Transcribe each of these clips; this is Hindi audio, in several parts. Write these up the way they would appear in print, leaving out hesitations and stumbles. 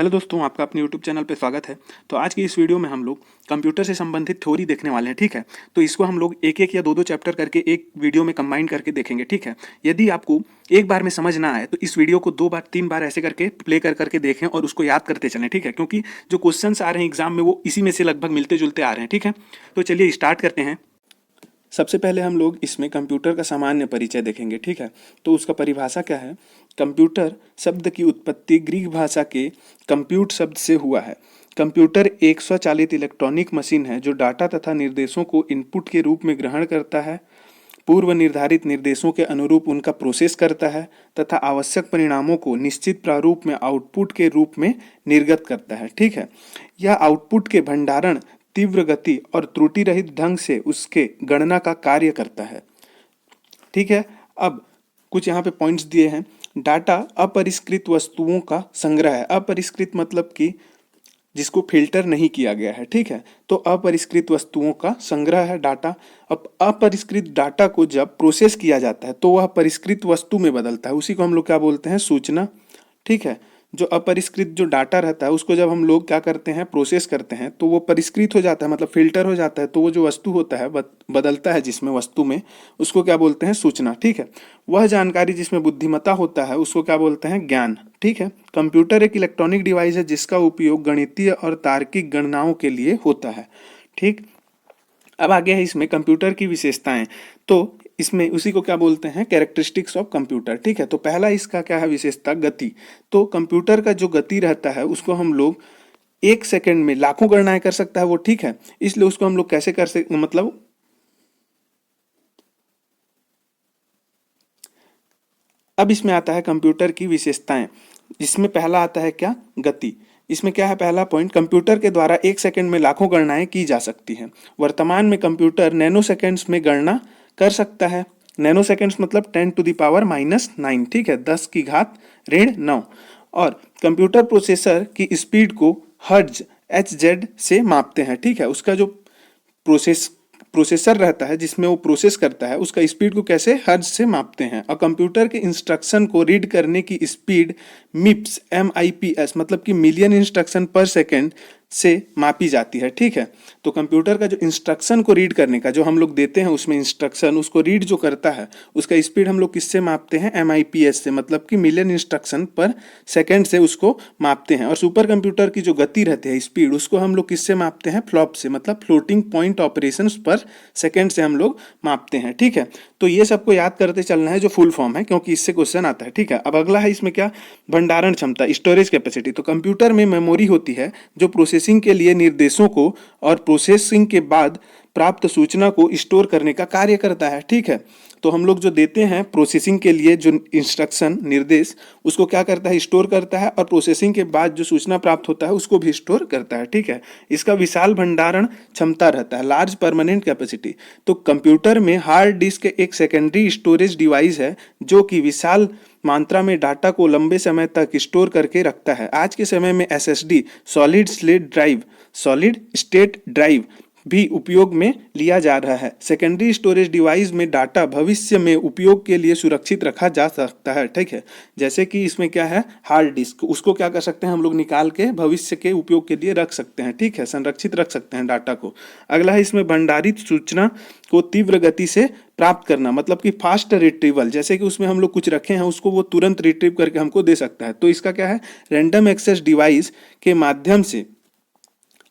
हेलो दोस्तों, आपका अपने यूट्यूब चैनल पे स्वागत है। तो आज की इस वीडियो में हम लोग कंप्यूटर से संबंधित थ्योरी देखने वाले हैं, ठीक है। तो इसको हम लोग एक एक या दो दो चैप्टर करके एक वीडियो में कंबाइन करके देखेंगे, ठीक है। यदि आपको एक बार में समझ ना आए तो इस वीडियो को 2 बार 3 बार ऐसे करके प्ले कर करके देखें और उसको याद करते चलें, ठीक है। क्योंकि जो क्वेश्चन आ रहे हैं एग्जाम में वो इसी में से लगभग मिलते जुलते आ रहे हैं, ठीक है। तो चलिए स्टार्ट करते हैं। सबसे पहले हम लोग इसमें कंप्यूटर का सामान्य परिचय देखेंगे, ठीक है। तो उसका परिभाषा क्या है। कंप्यूटर शब्द की उत्पत्ति ग्रीक भाषा के कंप्यूट शब्द से हुआ है। कंप्यूटर एक स्वचालित इलेक्ट्रॉनिक मशीन है जो डाटा तथा निर्देशों को इनपुट के रूप में ग्रहण करता है, पूर्व निर्धारित निर्देशों के अनुरूप उनका प्रोसेस करता है तथा आवश्यक परिणामों को निश्चित प्रारूप में आउटपुट के रूप में निर्गत करता है, ठीक है। यह आउटपुट के भंडारण, तीव्र गति और त्रुटि रहित ढंग से उसके गणना का कार्य करता है, ठीक है। अब कुछ यहाँ पे पॉइंट्स दिए हैं। डाटा अपरिष्कृत वस्तुओं का संग्रह है। अपरिष्कृत मतलब कि जिसको फिल्टर नहीं किया गया है, ठीक है। तो अपरिष्कृत वस्तुओं का संग्रह है डाटा। अब अपरिष्कृत डाटा को जब प्रोसेस किया जाता है तो वह परिष्कृत वस्तु में बदलता है, उसी को हम लोग क्या बोलते हैं, सूचना, ठीक है। जो अपरिष्कृत जो डाटा रहता है उसको जब हम लोग क्या करते हैं, प्रोसेस करते हैं तो वो परिष्कृत हो जाता है, मतलब फिल्टर हो जाता है। तो वो जो वस्तु होता है बदलता है जिसमें वस्तु में, उसको क्या बोलते हैं, सूचना, ठीक है। वह जानकारी जिसमें बुद्धिमत्ता होता है उसको क्या बोलते हैं, ज्ञान, ठीक है। कंप्यूटर एक इलेक्ट्रॉनिक डिवाइस है जिसका उपयोग गणितीय और तार्किक गणनाओं के लिए होता है, ठीक। अब आगे है इसमें कंप्यूटर की विशेषताएं। तो इसमें उसी को क्या बोलते हैं, कैरेक्टरिस्टिक्स ऑफ कंप्यूटर, ठीक है। तो पहला इसका क्या है, विशेषता, गति। तो कंप्यूटर का जो गति रहता है उसको हम लोग 1 सेकंड में लाखों गणनाएं कर सकता है वो, ठीक है। इसलिए उसको हम लोग कैसे कर सकते, मतलब अब इसमें आता है कंप्यूटर की विशेषताएं। इसमें पहला आता है क्या, गति। इसमें क्या है, पहला पॉइंट, कंप्यूटर के द्वारा 1 सेकंड में लाखों गणनाएं की जा सकती हैं। वर्तमान में कंप्यूटर नैनो सेकंड्स में गणना कर सकता है। नैनो सेकंड्स मतलब 10⁻⁻⁹, ठीक है, 10⁻⁻⁹ और कंप्यूटर प्रोसेसर की स्पीड को हर्ट्ज HZ से मापते हैं, ठीक है। उसका जो प्रोसेसर रहता है जिसमें वो प्रोसेस करता है उसका स्पीड को कैसे, हर्ट्ज से मापते हैं। और कंप्यूटर के इंस्ट्रक्शन को रीड करने की स्पीड MIPS मतलब कि मिलियन इंस्ट्रक्शन पर सेकेंड से मापी जाती है, ठीक है। तो कंप्यूटर का जो इंस्ट्रक्शन को रीड करने का जो हम लोग देते हैं उसमें इंस्ट्रक्शन, उसको रीड जो करता है उसका स्पीड हम लोग किससे मापते हैं, MIPS से, मतलब कि मिलियन इंस्ट्रक्शन पर सेकेंड से उसको मापते हैं। और सुपर कंप्यूटर की जो गति रहती है, स्पीड, उसको हम लोग किससे मापते हैं, फ्लॉप से, मतलब फ्लोटिंग पॉइंट ऑपरेशन पर सेकेंड से हम लोग मापते हैं, ठीक है। तो ये सबको याद करते चलना है जो फुल फॉर्म है, क्योंकि इससे क्वेश्चन आता है, ठीक है। अब अगला है इसमें क्या, भंडारण क्षमता, स्टोरेज कैपेसिटी। तो कंप्यूटर में मेमोरी होती है जो प्रोसेसिंग के लिए निर्देशों को और प्रोसेसिंग के बाद प्राप्त सूचना को स्टोर करने का कार्य करता है, ठीक है। तो हम लोग जो देते हैं प्रोसेसिंग के लिए जो इंस्ट्रक्शन, निर्देश, उसको क्या करता है, स्टोर करता है, और प्रोसेसिंग के बाद जो सूचना प्राप्त होता है उसको भी स्टोर करता है, ठीक है। इसका विशाल भंडारण क्षमता रहता है, लार्ज परमानेंट कैपेसिटी। तो कंप्यूटर में हार्ड डिस्क एक सेकेंडरी स्टोरेज डिवाइस है जो कि विशाल मात्रा में डाटा को लंबे समय तक स्टोर करके रखता है। आज के समय में SSD, सॉलिड स्टेट ड्राइव भी उपयोग में लिया जा रहा है। सेकेंडरी स्टोरेज डिवाइस में डाटा भविष्य में उपयोग के लिए सुरक्षित रखा जा सकता है, ठीक है। जैसे कि इसमें क्या है, हार्ड डिस्क, उसको क्या कर सकते हैं हम लोग, निकाल के भविष्य के उपयोग के लिए रख सकते हैं, ठीक है, संरक्षित रख सकते हैं डाटा को। अगला है इसमें भंडारित सूचना को तीव्र गति से प्राप्त करना, मतलब कि फास्ट रिट्रीवल। जैसे कि उसमें हम लोग कुछ रखे हैं उसको वो तुरंत रिट्रीव करके हमको दे सकता है। तो इसका क्या है, रैंडम एक्सेस डिवाइस के माध्यम से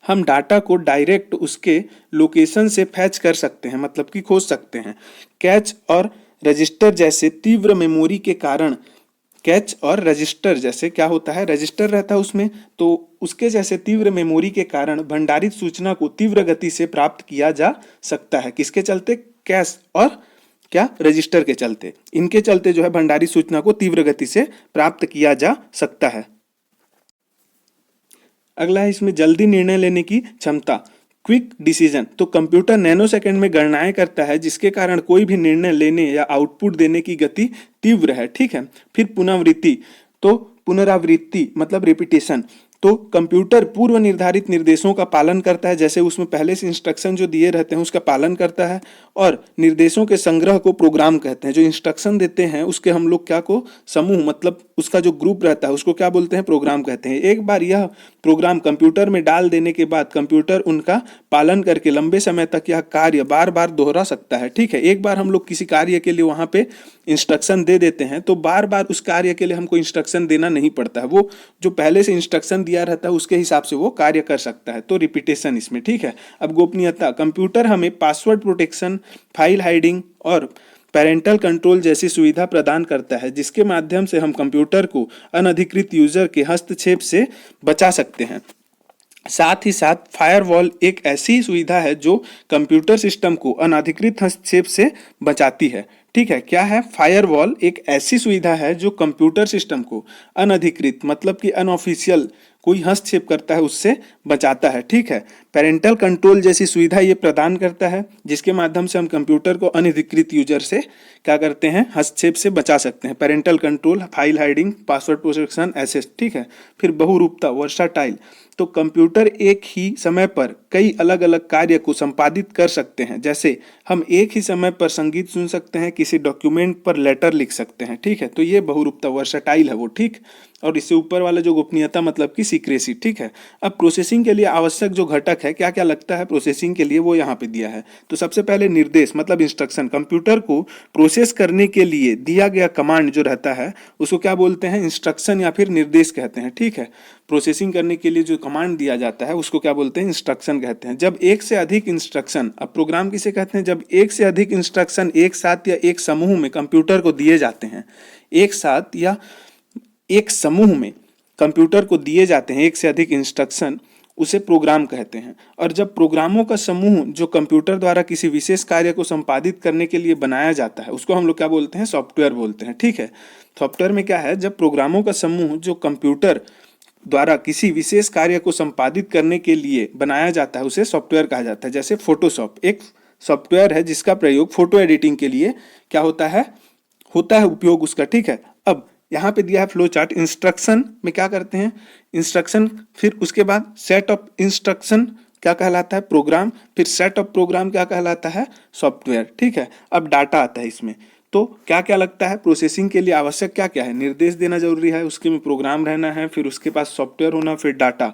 हम डाटा को डायरेक्ट उसके लोकेशन से फैच कर सकते हैं, मतलब कि खोज सकते हैं। कैच और रजिस्टर जैसे तीव्र मेमोरी के कारण, कैच और रजिस्टर जैसे क्या होता है, रजिस्टर रहता है उसमें, तो उसके जैसे तीव्र मेमोरी के कारण भंडारित सूचना को तीव्र गति से प्राप्त किया जा सकता है। किसके चलते, कैश और क्या, रजिस्टर के चलते। इनके चलते जो है भंडारित सूचना को तीव्र गति से प्राप्त किया जा सकता है। अगला है इसमें जल्दी निर्णय लेने की क्षमता, क्विक डिसीजन। तो कंप्यूटर नैनो सेकंड में गणनाएं करता है जिसके कारण कोई भी निर्णय लेने या आउटपुट देने की गति तीव्र है, ठीक है। फिर पुनरावृत्ति, तो पुनरावृत्ति मतलब रिपीटेशन। तो कंप्यूटर पूर्व निर्धारित निर्देशों का पालन करता है, जैसे उसमें पहले से इंस्ट्रक्शन जो दिए रहते हैं उसका पालन करता है, और निर्देशों के संग्रह को प्रोग्राम कहते हैं। जो इंस्ट्रक्शन देते हैं उसके हम लोग क्या को समूह, मतलब उसका जो ग्रुप रहता है उसको क्या बोलते हैं, प्रोग्राम कहते हैं। एक बार यह प्रोग्राम कंप्यूटर में डाल देने के बाद कंप्यूटर उनका पालन करके लंबे समय तक यह कार्य बार बार दोहरा सकता है। ठीक है, एक बार हम लोग किसी कार्य के लिए वहां पे इंस्ट्रक्शन दे देते हैं तो बार बार उस कार्य के लिए हमको इंस्ट्रक्शन देना नहीं पड़ता है, वो जो पहले से इंस्ट्रक्शन दिया रहता है उसके हिसाब से वो कार्य कर सकता है। तो रिपीटेशन इसमें। ठीक है, अब गोपनीयता, कंप्यूटर हमें पासवर्ड प्रोटेक्शन, फाइल हाइडिंग और पेरेंटल कंट्रोल जैसी सुविधा प्रदान करता है, जिसके माध्यम से हम कंप्यूटर को अनधिकृत यूजर के हस्तक्षेप से बचा सकते हैं। साथ ही साथ फायरवॉल एक ऐसी सुविधा है जो कंप्यूटर सिस्टम को अनधिकृत हस्तक्षेप से बचाती है। ठीक है, क्या है फायरवॉल? एक ऐसी सुविधा है जो कंप्यूटर सिस्टम को अनधिकृत मतलब कि अनऑफिशियल कोई हस्तक्षेप करता है उससे बचाता है। ठीक है, पेरेंटल कंट्रोल जैसी सुविधा ये प्रदान करता है जिसके माध्यम से हम कंप्यूटर को अनधिकृत यूजर से क्या करते हैं, हस्तक्षेप से बचा सकते हैं। Parental control, file hiding, password protection, ऐसे। ठीक है, फिर बहुरूपता, वर्साटाइल, तो कंप्यूटर एक ही समय पर कई अलग अलग कार्य को संपादित कर सकते हैं। जैसे हम एक ही समय पर संगीत सुन सकते हैं, किसी डॉक्यूमेंट पर लेटर लिख सकते हैं। ठीक है, तो ये बहुरूपता, वर्साटाइल है वो। ठीक, और इससे ऊपर वाला जो गोपनीयता मतलब कि सीक्रेसी। ठीक है, अब प्रोसेसिंग के लिए आवश्यक जो घटक है, क्या क्या लगता है प्रोसेसिंग के लिए, वो यहाँ पे दिया है। तो सबसे पहले निर्देश मतलब इंस्ट्रक्शन, कंप्यूटर को प्रोसेस करने के लिए दिया गया कमांड जो रहता है उसको क्या बोलते हैं, इंस्ट्रक्शन या फिर निर्देश कहते हैं। ठीक है, प्रोसेसिंग करने के लिए जो कमांड दिया जाता है उसको क्या बोलते हैं, इंस्ट्रक्शन कहते हैं। जब एक से अधिक इंस्ट्रक्शन, अब प्रोग्राम किसे कहते हैं, जब एक से अधिक इंस्ट्रक्शन एक साथ या एक समूह में कंप्यूटर को दिए जाते हैं, एक साथ या एक समूह में कंप्यूटर को दिए जाते हैं एक से अधिक इंस्ट्रक्शन, उसे प्रोग्राम कहते हैं। और जब प्रोग्रामों का समूह जो कंप्यूटर द्वारा किसी विशेष कार्य को संपादित करने के लिए बनाया जाता है उसको हम लोग क्या बोलते हैं, सॉफ्टवेयर बोलते हैं। ठीक है, सॉफ्टवेयर में क्या है, जब प्रोग्रामों का समूह जो कंप्यूटर द्वारा किसी विशेष कार्य को संपादित करने के लिए बनाया जाता है उसे सॉफ्टवेयर कहा जाता है। जैसे फोटोशॉप एक सॉफ्टवेयर है जिसका प्रयोग फोटो एडिटिंग के लिए क्या होता है उपयोग उसका। ठीक है, अब यहाँ पे दिया है फ्लो चार्ट। इंस्ट्रक्शन में क्या करते हैं, इंस्ट्रक्शन, फिर उसके बाद सेट ऑफ इंस्ट्रक्शन क्या कहलाता है, प्रोग्राम, फिर सेट ऑफ प्रोग्राम क्या कहलाता है, सॉफ्टवेयर। ठीक है, अब डाटा आता है इसमें। तो क्या क्या लगता है प्रोसेसिंग के लिए आवश्यक क्या क्या है, निर्देश देना जरूरी है, उसके में प्रोग्राम रहना है, फिर उसके पास सॉफ्टवेयर होना, फिर डाटा।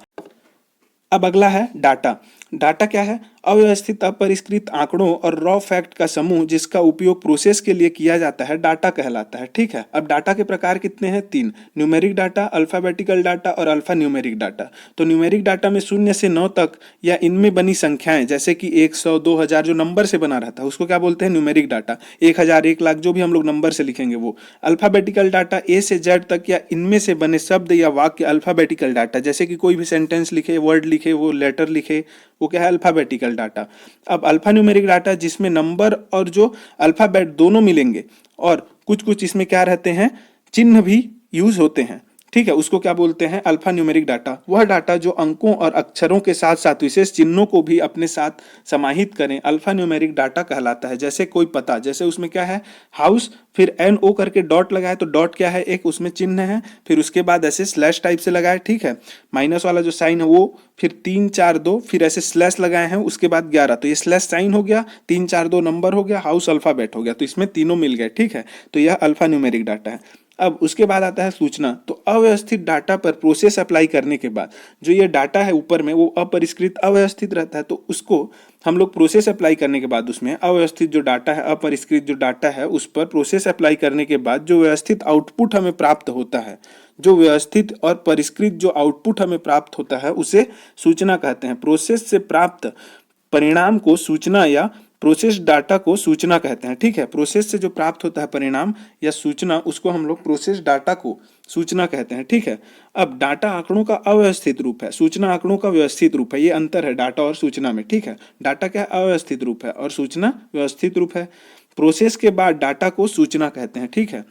अब अगला है डाटा। डाटा क्या है, अव्यवस्थित अपरिष्कृत आंकड़ों और रॉ फैक्ट का समूह जिसका उपयोग प्रोसेस के लिए किया जाता है डाटा कहलाता है। ठीक है, अब डाटा के प्रकार कितने हैं, 3, न्यूमेरिक डाटा, अल्फाबेटिकल डाटा और अल्फा न्यूमेरिक डाटा। तो न्यूमेरिक डाटा में 0 से 9 तक या इनमें बनी संख्याएं जैसे कि 100, 2000 जो नंबर से बना रहता है उसको क्या बोलते हैं, न्यूमेरिक डाटा। 1000, 1 लाख जो भी हम लोग नंबर से लिखेंगे वो। अल्फाबेटिकल डाटा A से Z तक या इनमें से बने शब्द या वाक्य अल्फाबेटिकल डाटा, जैसे कि कोई भी सेंटेंस लिखे, वर्ड लिखे, वो लेटर लिखे, वो क्या है, अल्फाबेटिकल डाटा। अब अल्फा न्यूमेरिक डाटा जिसमें नंबर और जो अल्फाबेट दोनों मिलेंगे और कुछ कुछ इसमें क्या रहते हैं, चिन्ह भी यूज होते हैं। ठीक है, उसको क्या बोलते हैं, अल्फा न्यूमेरिक डाटा। वह डाटा जो अंकों और अक्षरों के साथ साथ विशेष चिन्हों को भी अपने साथ समाहित करें अल्फा न्यूमेरिक डाटा कहलाता है। जैसे कोई पता, जैसे उसमें क्या है, हाउस, फिर NO करके डॉट लगाए तो डॉट क्या है, एक उसमें चिन्ह है, फिर उसके बाद ऐसे स्लैश टाइप से लगाए। ठीक है, माइनस वाला जो साइन है वो, फिर 3 4 2, फिर ऐसे स्लैश लगाए हैं, उसके बाद 11, तो ये स्लैश साइन हो गया, 3 4 2 नंबर हो गया, हाउस अल्फाबेट हो गया, तो इसमें तीनों मिल गए। ठीक है, तो यह अल्फा न्यूमेरिक डाटा है। अब उसके बाद आता है सूचना। तो अव्यवस्थित डाटा पर प्रोसेस अप्लाई करने के बाद जो ये डाटा है ऊपर में वो अपरिष्कृत अव्यवस्थित रहता है, तो उसको हम लोग प्रोसेस अप्लाई करने के बाद उसमें अव्यवस्थित जो डाटा है, अपरिष्कृत जो डाटा है उस पर प्रोसेस अप्लाई करने के बाद जो व्यवस्थित आउटपुट हमें प्राप्त होता है, जो व्यवस्थित और परिष्कृत जो आउटपुट हमें प्राप्त होता है उसे सूचना कहते हैं। प्रोसेस से प्राप्त परिणाम को सूचना या प्रोसेस डाटा को सूचना कहते हैं। ठीक है, प्रोसेस से जो प्राप्त होता है परिणाम या सूचना उसको हम लोग प्रोसेस डाटा को सूचना कहते हैं। ठीक है, अब डाटा आंकड़ों का अव्यवस्थित रूप है, सूचना आंकड़ों का व्यवस्थित रूप है, ये अंतर है डाटा और सूचना में। ठीक है, डाटा क्या अव्यवस्थित रूप है और सूचना व्यवस्थित रूप है। प्रोसेस के बाद डाटा को सूचना कहते हैं। ठीक है,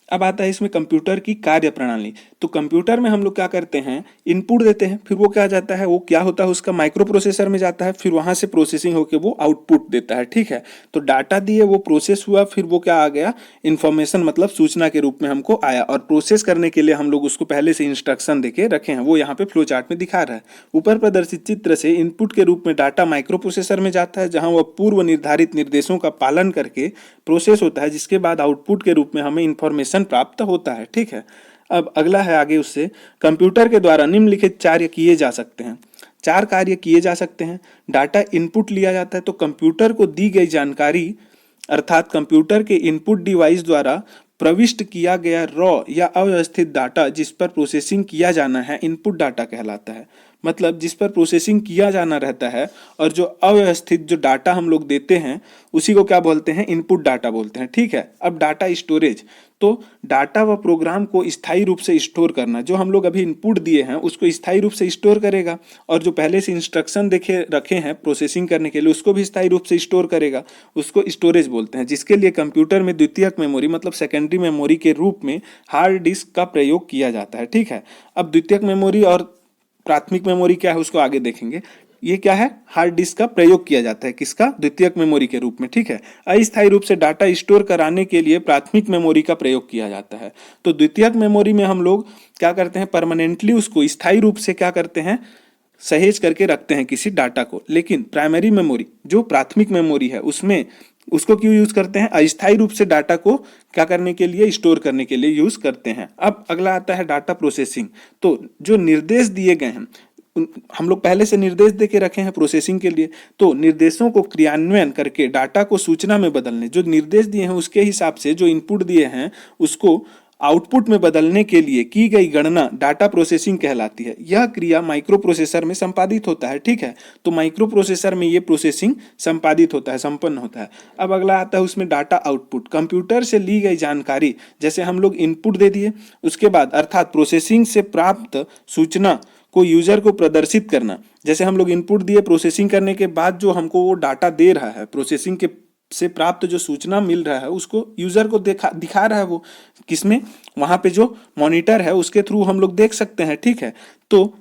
अब आता है इसमें कंप्यूटर की कार्य प्रणाली। तो कंप्यूटर में हम लोग क्या करते हैं, इनपुट देते हैं, फिर वो क्या जाता है, वो क्या होता है उसका माइक्रो प्रोसेसर में जाता है, फिर वहां से प्रोसेसिंग होकर वो आउटपुट देता है, ठीक है। तो डाटा दिए, वो प्रोसेस हुआ, फिर वो क्या आ गया, इंफॉर्मेशन मतलब सूचना के रूप में हमको आया, और प्रोसेस करने के लिए हम लोग उसको पहले से इंस्ट्रक्शन देके रखे हैं, वो यहाँ पे फ्लो चार्ट में दिखा रहा है। ऊपर प्रदर्शित चित्र से इनपुट के रूप में डाटा माइक्रो प्रोसेसर में जाता है, जहां वह पूर्व निर्धारित निर्देशों का पालन करके प्रोसेस होता है, जिसके बाद आउटपुट के रूप में हमें इंफॉर्मेशन प्राप्त होता है, ठीक है। अब अगला है आगे उससे, कंप्यूटर के द्वारा निम्नलिखित कार्य किए जा सकते हैं। 4 कार्य किए जा सकते हैं। डाटा इनपुट लिया जाता है, तो कंप्यूटर को दी गई जानकारी अर्थात कंप्यूटर के इनपुट डिवाइस द्वारा प्रविष्ट किया गया रॉ या अव्यवस्थित डाटा जिस पर प्रोसेसिंग किया जाना है, इनपुट डाटा कहलाता है। मतलब जिस पर प्रोसेसिंग किया जाना रहता है, और जो अव्यवस्थित जो डाटा हम लोग देते हैं उसी को क्या बोलते हैं, इनपुट डाटा बोलते हैं, ठीक है। अब डाटा स्टोरेज, तो डाटा व प्रोग्राम को स्थायी रूप से स्टोर करना, जो हम लोग अभी इनपुट दिए हैं उसको स्थायी रूप से स्टोर करेगा, और जो पहले से इंस्ट्रक्शन देखे रखे हैं प्रोसेसिंग करने के लिए उसको भी स्थायी रूप से स्टोर करेगा, उसको स्टोरेज बोलते हैं। जिसके लिए कंप्यूटर में द्वितीयक मेमोरी मतलब सेकेंडरी मेमोरी के रूप में हार्ड डिस्क का प्रयोग किया जाता है, ठीक है। अब द्वितीयक मेमोरी और प्राथमिक मेमोरी क्या है उसको आगे देखेंगे। ये क्या है, हार्ड डिस्क का प्रयोग किया जाता है, किसका, द्वितीयक मेमोरी के रूप में, ठीक है। अस्थायी रूप से डाटा स्टोर कराने के लिए प्राथमिक मेमोरी का प्रयोग किया जाता है। तो द्वितीयक मेमोरी में हम लोग क्या करते हैं, परमानेंटली उसको स्थायी रूप से क्या करते हैं, सहेज करके रखते हैं किसी डाटा को। लेकिन प्राइमरी मेमोरी जो प्राथमिक मेमोरी है उसमें उसको क्यों यूज करते हैं, अस्थायी रूप से डाटा को क्या करने के लिए, स्टोर करने के लिए यूज करते हैं। अब अगला आता है डाटा प्रोसेसिंग। तो जो निर्देश दिए गए हैं, हम लोग पहले से निर्देश दे के रखे हैं प्रोसेसिंग के लिए, तो निर्देशों को क्रियान्वयन करके डाटा को सूचना में बदलने, जो निर्देश दिए हैं उसके हिसाब से जो इनपुट दिए हैं उसको आउटपुट में बदलने के लिए की गई गणना डाटा प्रोसेसिंग कहलाती है। यह क्रिया माइक्रो प्रोसेसर में संपादित होता है, ठीक है। तो माइक्रो प्रोसेसर में ये प्रोसेसिंग संपादित होता है, संपन्न होता है। अब अगला आता है उसमें डाटा आउटपुट। कंप्यूटर से ली गई जानकारी, जैसे हम लोग इनपुट दे दिए, उसके बाद अर्थात प्रोसेसिंग से प्राप्त सूचना को यूजर को प्रदर्शित करना। जैसे हम लोग इनपुट दिए, प्रोसेसिंग करने के बाद जो हमको वो डाटा दे रहा है, प्रोसेसिंग के से प्राप्त जो सूचना मिल रहा है उसको यूजर को दिखा रहा है, वो किसमें, वहां पे जो मॉनिटर है उसके थ्रू हम लोग देख सकते हैं, ठीक है। तो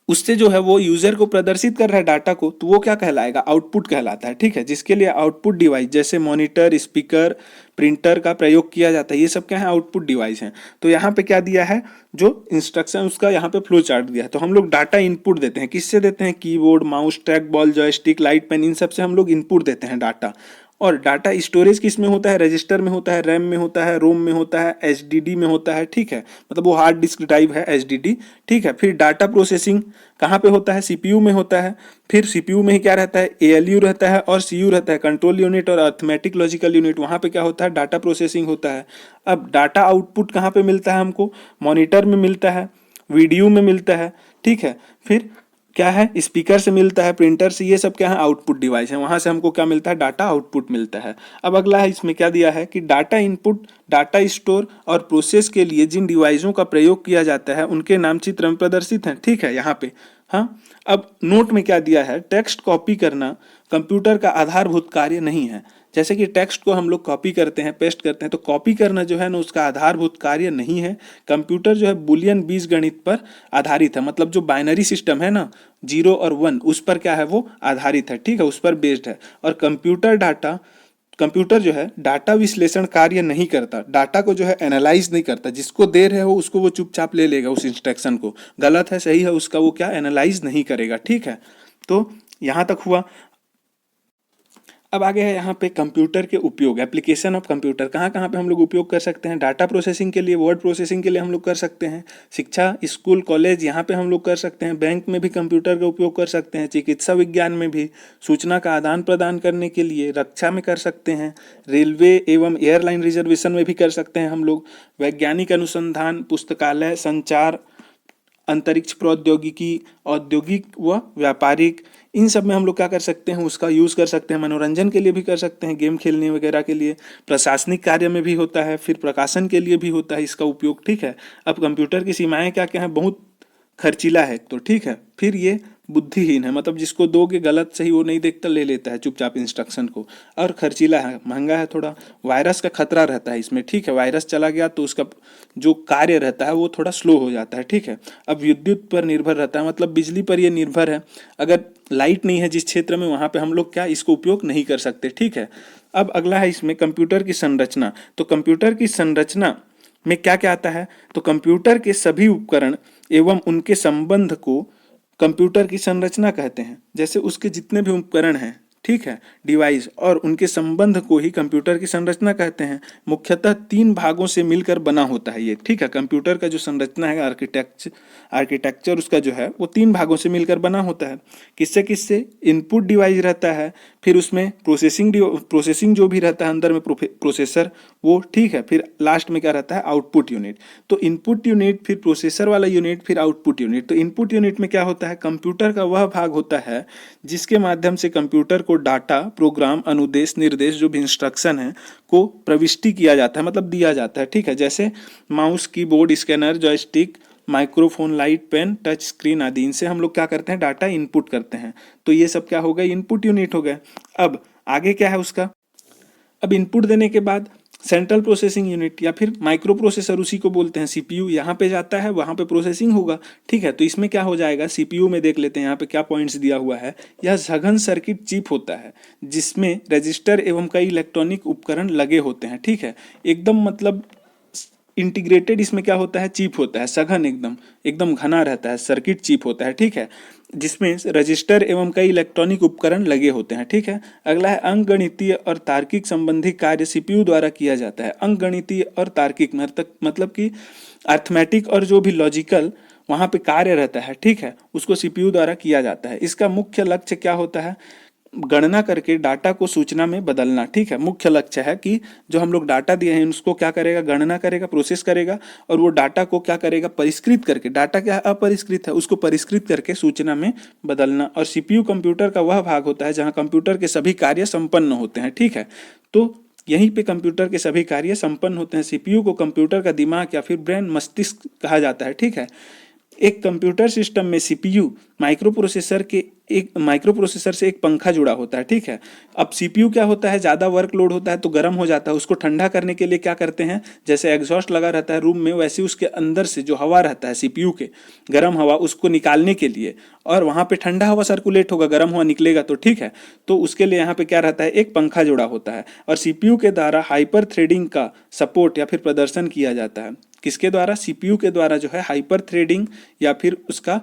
उससे जो है वो यूजर को प्रदर्शित कर रहा है डाटा को, तो वो क्या कहलाएगा, आउटपुट कहलाता है, ठीक है। जिसके लिए आउटपुट डिवाइस जैसे मॉनिटर, स्पीकर, प्रिंटर का प्रयोग किया जाता है, ये सब क्या है, आउटपुट डिवाइस हैं। तो यहाँ पे क्या दिया है, जो इंस्ट्रक्शन उसका यहाँ पे फ्लो चार्ट दिया है। तो हम लोग डाटा इनपुट देते हैं, किससे देते हैं, keyboard, mouse, track ball, joystick, light pen, इन सब से हम लोग इनपुट देते हैं डाटा। और डाटा स्टोरेज किस में होता है, रजिस्टर में होता है, रैम में होता है, रोम में होता है, एचडीडी में होता है, ठीक है। मतलब वो हार्ड डिस्क टाइप है एचडीडी, ठीक है। फिर डाटा प्रोसेसिंग कहाँ पे होता है, सीपीयू में होता है। फिर सीपीयू में ही क्या रहता है, एएलयू रहता है और सीयू रहता है, कंट्रोल यूनिट और अर्थमेटिक लॉजिकल यूनिट। वहाँ पे क्या होता है, डाटा प्रोसेसिंग होता है। अब डाटा आउटपुट कहाँ पे मिलता है हमको, मॉनिटर में मिलता है, वीडियो में मिलता है, ठीक है। फिर क्या है, स्पीकर से मिलता है, प्रिंटर से, ये सब क्या है, आउटपुट डिवाइस है, वहां से हमको क्या मिलता है, डाटा आउटपुट मिलता है। अब अगला है, इसमें क्या दिया है कि डाटा इनपुट, डाटा स्टोर और प्रोसेस के लिए जिन डिवाइसों का प्रयोग किया जाता है उनके नाम चित्र में प्रदर्शित हैं, ठीक है, यहाँ पे। हाँ, अब नोट में क्या दिया है, टेक्स्ट कॉपी करना कंप्यूटर का आधारभूत कार्य नहीं है। जैसे कि टेक्स्ट को हम लोग कॉपी करते हैं, पेस्ट करते हैं, तो कॉपी करना जो है ना उसका आधारभूत कार्य नहीं है। कंप्यूटर जो है बुलियन बीजगणित पर आधारित है, मतलब जो बाइनरी सिस्टम है ना, 0 और 1, उस पर क्या है, वो आधारित है, ठीक है, उस पर बेस्ड है। और कंप्यूटर जो है डाटा विश्लेषण कार्य नहीं करता, डाटा को जो है एनालाइज नहीं करता। जिसको दे रहे हो उसको वो चुपचाप ले लेगा, उस इंस्ट्रक्शन को, गलत है सही है उसका वो क्या एनालाइज नहीं करेगा, ठीक है। तो यहाँ तक हुआ। अब आगे है यहाँ पे कंप्यूटर के उपयोग, एप्लीकेशन ऑफ कंप्यूटर, कहाँ कहाँ पे हम लोग उपयोग कर सकते हैं। डाटा प्रोसेसिंग के लिए, वर्ड प्रोसेसिंग के लिए हम लोग कर सकते हैं। शिक्षा, स्कूल, कॉलेज, यहाँ पे हम लोग कर सकते हैं। बैंक में भी कंप्यूटर का उपयोग कर सकते हैं। चिकित्सा विज्ञान में भी, सूचना का आदान प्रदान करने के लिए, रक्षा में कर सकते हैं। रेलवे एवं एयरलाइन रिजर्वेशन में भी कर सकते हैं हम लोग। वैज्ञानिक अनुसंधान, पुस्तकालय, संचार, अंतरिक्ष प्रौद्योगिकी, औद्योगिक व व्यापारिक, इन सब में हम लोग क्या कर सकते हैं, उसका यूज़ कर सकते हैं। मनोरंजन के लिए भी कर सकते हैं, गेम खेलने वगैरह के लिए। प्रशासनिक कार्य में भी होता है, फिर प्रकाशन के लिए भी होता है इसका उपयोग, ठीक है। अब कंप्यूटर की सीमाएं क्या क्या हैं, बहुत खर्चीला है तो, ठीक है। फिर ये बुद्धिहीन है, मतलब जिसको दोगे गलत सही वो नहीं देखता, ले लेता है चुपचाप इंस्ट्रक्शन को। और खर्चीला है, महंगा है थोड़ा, वायरस का खतरा रहता है इसमें, ठीक है। वायरस चला गया तो उसका जो कार्य रहता है वो थोड़ा स्लो हो जाता है, ठीक है। अब विद्युत पर निर्भर रहता है, मतलब बिजली पर ये निर्भर है। अगर लाइट नहीं है जिस क्षेत्र में, वहाँ पे हम लोग क्या इसको उपयोग नहीं कर सकते, ठीक है। अब अगला है इसमें कंप्यूटर की संरचना। तो कंप्यूटर की संरचना में क्या क्या आता है, तो कंप्यूटर के सभी उपकरण एवं उनके संबंध को कंप्यूटर की संरचना कहते हैं। जैसे उसके जितने भी उपकरण हैं, ठीक है, डिवाइस, और उनके संबंध को ही कंप्यूटर की संरचना कहते हैं। मुख्यतः 3 भागों से मिलकर बना होता है ये, ठीक है। कंप्यूटर का जो संरचना है, आर्किटेक्चर उसका जो है वो 3 भागों से मिलकर बना होता है। किससे किससे? इनपुट डिवाइस रहता है, फिर उसमें प्रोसेसिंग जो भी रहता है अंदर में, प्रोसेसर वो, ठीक है। फिर लास्ट में क्या रहता है? Output unit. तो इनपुट यूनिट, फिर प्रोसेसर वाला यूनिट, फिर आउटपुट यूनिट। तो इनपुट यूनिट में क्या होता है? कंप्यूटर का वह भाग होता है जिसके माध्यम से कंप्यूटर को डाटा, प्रोग्राम, अनुदेश, निर्देश, जो भी इंस्ट्रक्शन है को प्रविष्टि किया जाता है, मतलब दिया जाता है, ठीक है। जैसे mouse, keyboard, scanner, joystick, microphone, light, pen, touch screen आदि, इनसे हम लोग क्या करते हैं? डाटा इनपुट करते हैं। तो ये सब क्या हो गए? इनपुट यूनिट हो गए। अब आगे क्या है उसका? अब इनपुट देने के बाद सेंट्रल प्रोसेसिंग यूनिट या फिर माइक्रो प्रोसेसर, उसी को बोलते हैं सीपीयू, यहाँ पे जाता है, वहाँ पे प्रोसेसिंग होगा, ठीक है। तो इसमें क्या हो जाएगा? सीपीयू में देख लेते हैं यहाँ पे क्या पॉइंट्स दिया हुआ है। यह सघन सर्किट चिप होता है जिसमें रजिस्टर एवं कई इलेक्ट्रॉनिक उपकरण लगे होते हैं, ठीक है। एकदम मतलब इंटीग्रेटेड इसमें क्या होता है? चिप होता है, सघन, एकदम एकदम घना रहता है, सर्किट चिप होता है, ठीक है, जिसमें रजिस्टर एवं कई इलेक्ट्रॉनिक उपकरण लगे होते हैं, ठीक है। अगला है अंकगणितीय और तार्किक संबंधी कार्य सीपीयू द्वारा किया जाता है। अंकगणितीय और तार्किक मतलब कि अर्थमेटिक और जो भी लॉजिकल वहाँ पे कार्य रहता है, ठीक है, उसको सीपीयू द्वारा किया जाता है। इसका मुख्य लक्ष्य क्या होता है? गणना करके डाटा को सूचना में बदलना, ठीक है। मुख्य लक्ष्य है कि जो हम लोग डाटा दिए हैं उसको क्या करेगा? गणना करेगा, प्रोसेस करेगा, और वो डाटा को क्या करेगा? परिष्कृत करके, डाटा क्या अपरिष्कृत है उसको परिष्कृत करके सूचना में बदलना। और सीपीयू कंप्यूटर का वह भाग होता है जहां कंप्यूटर के सभी कार्य संपन्न होते हैं, ठीक है। तो यहीं पे कंप्यूटर के सभी कार्य संपन्न होते हैं। सीपीयू को कंप्यूटर का दिमाग या फिर ब्रेन, मस्तिष्क कहा जाता है, ठीक है। एक कंप्यूटर सिस्टम में सीपीयू माइक्रो प्रोसेसर से एक पंखा जुड़ा होता है, ठीक है। अब सीपीयू क्या होता है? ज़्यादा वर्कलोड होता है तो गर्म हो जाता है, उसको ठंडा करने के लिए क्या करते हैं? जैसे एग्जॉस्ट लगा रहता है रूम में, वैसे उसके अंदर से जो हवा रहता है सीपीयू के, गर्म हवा, उसको निकालने के लिए, और वहाँ पे ठंडा हवा सर्कुलेट होगा, गर्म हवा निकलेगा, तो ठीक है। तो उसके लिए यहाँ पे क्या रहता है? एक पंखा जुड़ा होता है। और सीपीयू के द्वारा हाइपर थ्रेडिंग का सपोर्ट या फिर प्रदर्शन किया जाता है। किसके द्वारा? सीपीयू के द्वारा जो है हाइपर थ्रेडिंग या फिर उसका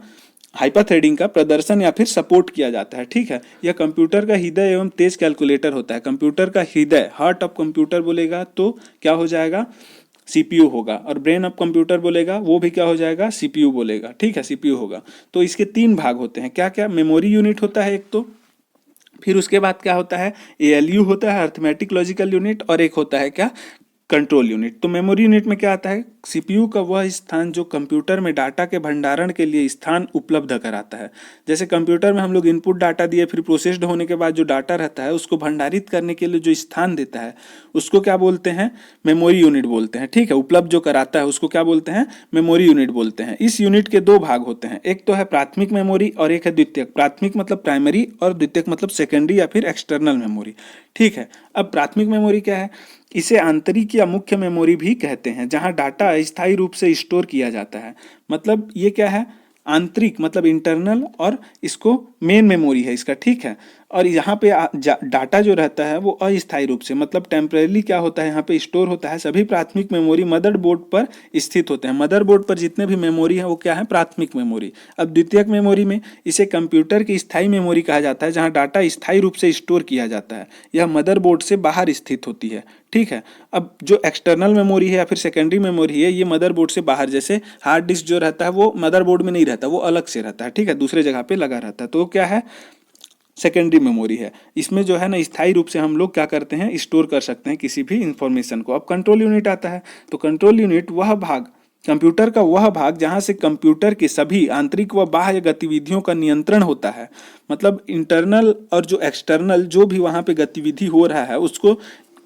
हाइपर थ्रेडिंग का प्रदर्शन या फिर सपोर्ट किया जाता है, ठीक है। यह कंप्यूटर का हृदय एवं तेज कैलकुलेटर होता है। कंप्यूटर का हृदय, हार्ट ऑफ कंप्यूटर बोलेगा तो क्या हो जाएगा? सीपीयू होगा। और ब्रेन ऑफ कंप्यूटर बोलेगा वो भी क्या हो जाएगा? सीपीयू बोलेगा, ठीक है, सीपीयू होगा। तो इसके 3 भाग होते हैं, क्या क्या? मेमोरी यूनिट होता है एक तो, फिर उसके बाद क्या होता है? एएलयू होता है, अर्थमेटिक लॉजिकल यूनिट, और एक होता है क्या? Control unit. तो मेमोरी यूनिट में क्या आता है? सीपीयू का वह स्थान जो कंप्यूटर में डाटा के भंडारण के लिए स्थान उपलब्ध कराता है। जैसे कंप्यूटर में हम लोग इनपुट डाटा दिए, फिर प्रोसेस्ड होने के बाद जो डाटा रहता है उसको भंडारित करने के लिए जो स्थान देता है उसको क्या बोलते हैं? मेमोरी यूनिट बोलते हैं, ठीक है। उपलब्ध जो कराता है उसको क्या बोलते हैं? मेमोरी यूनिट बोलते हैं। इस यूनिट के 2 भाग होते हैं, एक तो है प्राथमिक मेमोरी और एक है द्वितीयक। प्राथमिक मतलब प्राइमरी और द्वितीयक मतलब सेकेंडरी या फिर एक्सटर्नल मेमोरी, ठीक है। अब प्राथमिक मेमोरी क्या है? इसे आंतरिक या मुख्य मेमोरी भी कहते हैं, जहां डाटा अस्थायी रूप से स्टोर किया जाता है। मतलब ये क्या है? आंतरिक मतलब इंटरनल, और इसको मेन मेमोरी है इसका, ठीक है। और यहाँ पे डाटा जो रहता है वो अस्थायी रूप से मतलब टेम्परेली क्या होता है यहाँ पे स्टोर होता है। सभी प्राथमिक मेमोरी मदरबोर्ड पर स्थित होते हैं। मदरबोर्ड पर जितने भी मेमोरी है वो क्या है? प्राथमिक मेमोरी। अब द्वितीयक मेमोरी में इसे कंप्यूटर की स्थायी मेमोरी कहा जाता है, जहाँ डाटा स्थायी रूप से स्टोर किया जाता है। यह मदरबोर्ड से बाहर स्थित होती है, ठीक है। अब जो एक्सटर्नल मेमोरी है या फिर सेकेंडरी मेमोरी है, ये मदरबोर्ड से बाहर, जैसे हार्ड डिस्क जो रहता है वो मदरबोर्ड में नहीं रहता, वो अलग से रहता है, ठीक है, दूसरे जगह पे लगा रहता है। तो क्या है? सेकेंडरी मेमोरी है। इसमें जो है ना स्थायी रूप से हम लोग क्या करते हैं? स्टोर कर सकते हैं किसी भी इंफॉर्मेशन को। अब कंट्रोल यूनिट आता है। तो कंट्रोल यूनिट वह भाग, कंप्यूटर का वह भाग जहां से कंप्यूटर की सभी आंतरिक व बाह्य गतिविधियों का नियंत्रण होता है। मतलब इंटरनल और जो एक्सटर्नल जो भी वहां पे गतिविधि हो रहा है उसको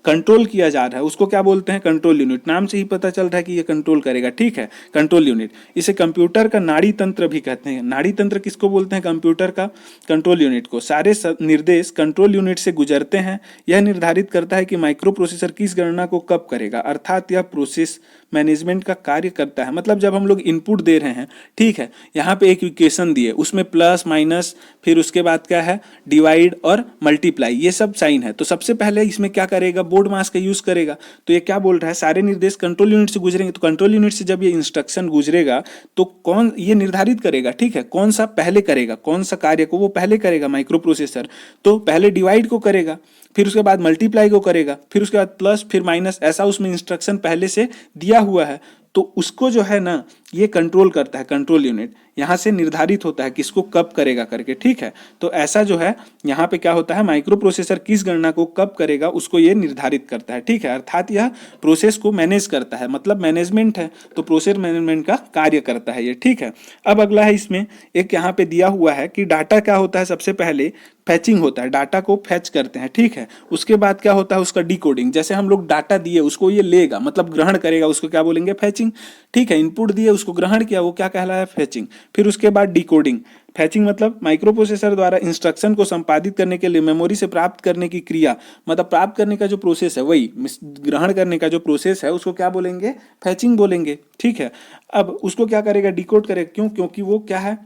कंट्रोल किया जा रहा है उसको क्या बोलते हैं, कंट्रोल यूनिट। नाम से ही पता चल रहा है कि ये कंट्रोल करेगा, ठीक है, कंट्रोल यूनिट। इसे कंप्यूटर का नाड़ी तंत्र भी कहते हैं। नाड़ी तंत्र किसको बोलते हैं, कंप्यूटर का कंट्रोल यूनिट को। सारे निर्देश कंट्रोल यूनिट से गुजरते हैं। यह निर्धारित करता है कि माइक्रो प्रोसेसर किस गणना को कब करेगा, अर्थात यह प्रोसेस मैनेजमेंट का कार्य करता है। मतलब जब हम लोग इनपुट दे रहे हैं, ठीक है, यहाँ पे एक इक्वेशन दिए, उसमें प्लस माइनस, फिर उसके बाद क्या है, डिवाइड और मल्टीप्लाई, ये सब साइन है। तो सबसे पहले इसमें क्या करेगा, बोर्ड मास का यूज करेगा। तो ये क्या बोल रहा है, सारे निर्देश कंट्रोल यूनिट से गुजरेंगे। तो कंट्रोल यूनिट से जब ये इंस्ट्रक्शन गुजरेगा तो कौन ये निर्धारित करेगा, ठीक है, कौन सा पहले करेगा, कौन सा कार्य को वो पहले करेगा माइक्रो प्रोसेसर। तो पहले डिवाइड को करेगा, फिर उसके बाद मल्टीप्लाई को करेगा, फिर उसके बाद प्लस, फिर माइनस, ऐसा उसमें इंस्ट्रक्शन पहले से दिया हुआ है। तो उसको जो है ना ये कंट्रोल करता है कंट्रोल यूनिट। यहाँ से निर्धारित होता है किसको कब करेगा करके, ठीक है। तो ऐसा जो है यहाँ पे क्या होता है, माइक्रो प्रोसेसर किस गणना को कब करेगा उसको ये निर्धारित करता है, ठीक है। अर्थात यह प्रोसेस को मैनेज करता है, मतलब मैनेजमेंट है, तो प्रोसेस मैनेजमेंट का कार्य करता है ये, ठीक है। अब अगला है, इसमें एक यहाँ पे दिया हुआ है कि डाटा क्या होता है, सबसे पहले फैचिंग होता है, डाटा को फैच करते हैं, ठीक है। उसके बाद क्या होता है, उसका डिकोडिंग। जैसे हम लोग डाटा दिए उसको ये लेगा, मतलब ग्रहण करेगा, उसको क्या बोलेंगे, फैचिंग, ठीक है। इनपुट दिए उसको ग्रहण किया, वो क्या कहलाया, फैचिंग। फिर उसके बाद डिकोडिंग। फैचिंग मतलब माइक्रो प्रोसेसर द्वारा इंस्ट्रक्शन को संपादित करने के लिए मेमोरी से प्राप्त करने की क्रिया, मतलब प्राप्त करने का जो प्रोसेस है, वही ग्रहण करने का जो प्रोसेस है उसको क्या बोलेंगे, फैचिंग बोलेंगे, ठीक है। अब उसको क्या करेगा, डिकोड करेगा। क्यों, क्योंकि वो क्या है,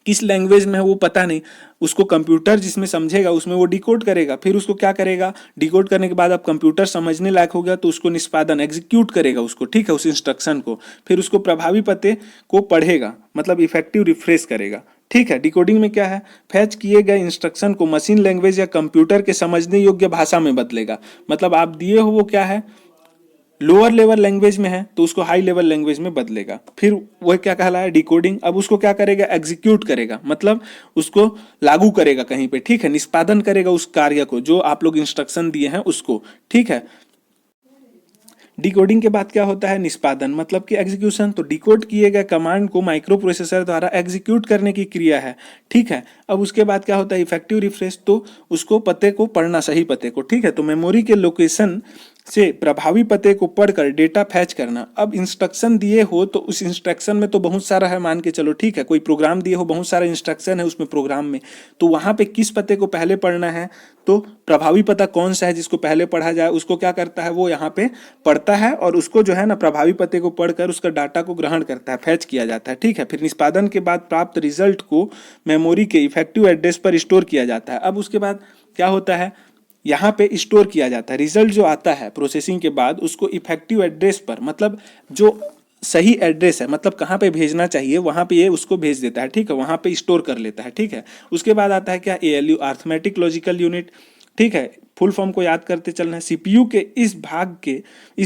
किस लैंग्वेज में है वो पता नहीं, उसको कंप्यूटर जिसमें समझेगा उसमें वो डिकोड करेगा। फिर उसको क्या करेगा, डिकोड करने के बाद अब कंप्यूटर समझने लायक हो गया तो उसको निष्पादन एग्जीक्यूट करेगा उसको, ठीक है, उस इंस्ट्रक्शन को। फिर उसको प्रभावी पते को पढ़ेगा, मतलब इफेक्टिव रिफ्रेश करेगा, ठीक है। डिकोडिंग में क्या है, फैच किए गए इंस्ट्रक्शन को मशीन लैंग्वेज या कंप्यूटर के समझने योग्य भाषा में बदलेगा। मतलब आप दिए हो वो क्या है, लोअर लेवल लैंग्वेज में है तो उसको हाई लेवल लैंग्वेज में बदलेगा। फिर वह क्या कहलाया, डिकोडिंग। अब उसको क्या करेगा, एग्जीक्यूट करेगा, मतलब उसको लागू करेगा कहीं पे, ठीक है, निष्पादन करेगा उस कार्य को जो आप लोग इंस्ट्रक्शन दिए हैं उसको, ठीक है। डिकोडिंग के बाद क्या होता है, निष्पादन, मतलब कि एग्जीक्यूशन। तो डिकोड किए गए कमांड को माइक्रो प्रोसेसर द्वारा एग्जीक्यूट करने की क्रिया है, ठीक है। अब उसके बाद क्या होता है, इफेक्टिव रिफ्रेश, तो उसको पते को पढ़ना, सही पते को, ठीक है। तो मेमोरी के लोकेशन से प्रभावी पते को पढ़कर डेटा फैच करना। अब इंस्ट्रक्शन दिए हो तो उस इंस्ट्रक्शन में तो बहुत सारा है, मान के चलो, ठीक है, कोई प्रोग्राम दिए हो, बहुत सारा इंस्ट्रक्शन है उसमें प्रोग्राम में, तो वहां पे किस पते को पहले पढ़ना है, तो प्रभावी पता कौन सा है जिसको पहले पढ़ा जाए, उसको क्या करता है, वो यहाँ पे पढ़ता है और उसको जो है ना प्रभावी पते को पढ़कर उसका डाटा को ग्रहण करता है, फैच किया जाता है, ठीक है। फिर निष्पादन के बाद प्राप्त रिजल्ट को मेमोरी के इफेक्टिव एड्रेस पर स्टोर किया जाता है। अब उसके बाद क्या होता है, यहाँ पे स्टोर किया जाता है रिजल्ट जो आता है प्रोसेसिंग के बाद, उसको इफेक्टिव एड्रेस पर, मतलब जो सही एड्रेस है, मतलब कहाँ पे भेजना चाहिए वहाँ पे ये उसको भेज देता है, ठीक है, वहाँ पे स्टोर कर लेता है, ठीक है। उसके बाद आता है क्या, एएलयू, अर्थमेटिक लॉजिकल यूनिट, ठीक है। फुल फॉर्म को याद करते चलना है। सीपीयू के इस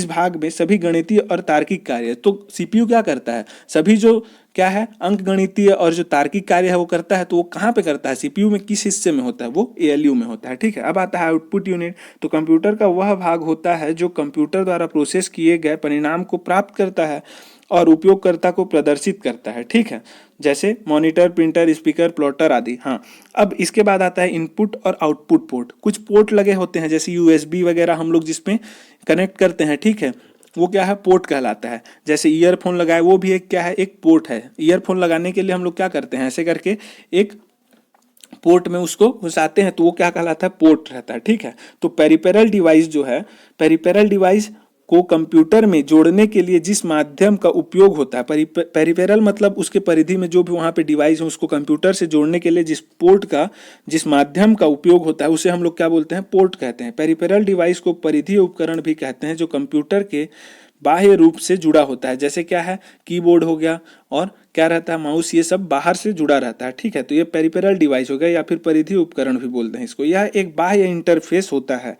भाग में सभी गणितीय और तार्किक कार्य, तो सीपीयू क्या करता है, सभी जो क्या है अंक गणितीय और जो तार्किक कार्य है वो करता है। तो वो कहाँ पे करता है, सीपीयू में किस हिस्से में होता है, वो एएलयू में होता है, ठीक है। अब आता है आउटपुट यूनिट। तो कंप्यूटर का वह भाग होता है जो कंप्यूटर द्वारा प्रोसेस किए गए परिणाम को प्राप्त करता है और उपयोगकर्ता को प्रदर्शित करता है, ठीक है, जैसे मॉनिटर, प्रिंटर, स्पीकर, प्लॉटर आदि। हाँ, अब इसके बाद आता है इनपुट और आउटपुट पोर्ट। कुछ पोर्ट लगे होते हैं जैसे यूएसबी वगैरह हम लोग जिसमें कनेक्ट करते हैं, ठीक है, वो क्या है, पोर्ट कहलाता है। जैसे ईयरफोन लगाए, वो भी एक क्या है, एक पोर्ट है। ईयरफोन लगाने के लिए हम लोग क्या करते हैं, ऐसे करके एक पोर्ट में उसको घुसाते हैं, तो वो क्या कहलाता है, पोर्ट रहता है, ठीक है। तो पेरिफेरल डिवाइस जो है, पेरिफेरल डिवाइस को कंप्यूटर में जोड़ने के लिए जिस माध्यम का उपयोग होता है, पेरिफेरल मतलब उसके परिधि में जो भी वहाँ पे डिवाइस है उसको कंप्यूटर से जोड़ने के लिए जिस पोर्ट का, जिस माध्यम का उपयोग होता है उसे हम लोग क्या बोलते हैं, पोर्ट कहते हैं। पेरिफेरल डिवाइस को परिधीय उपकरण भी कहते हैं जो कंप्यूटर के बाह्य रूप से जुड़ा होता है। जैसे क्या है, कीबोर्ड हो गया और क्या रहता है, माउस, ये सब बाहर से जुड़ा रहता है, ठीक है। तो ये पेरिफेरल डिवाइस हो गया या फिर परिधीय उपकरण भी बोलते हैं इसको। यह एक बाह्य इंटरफेस होता है,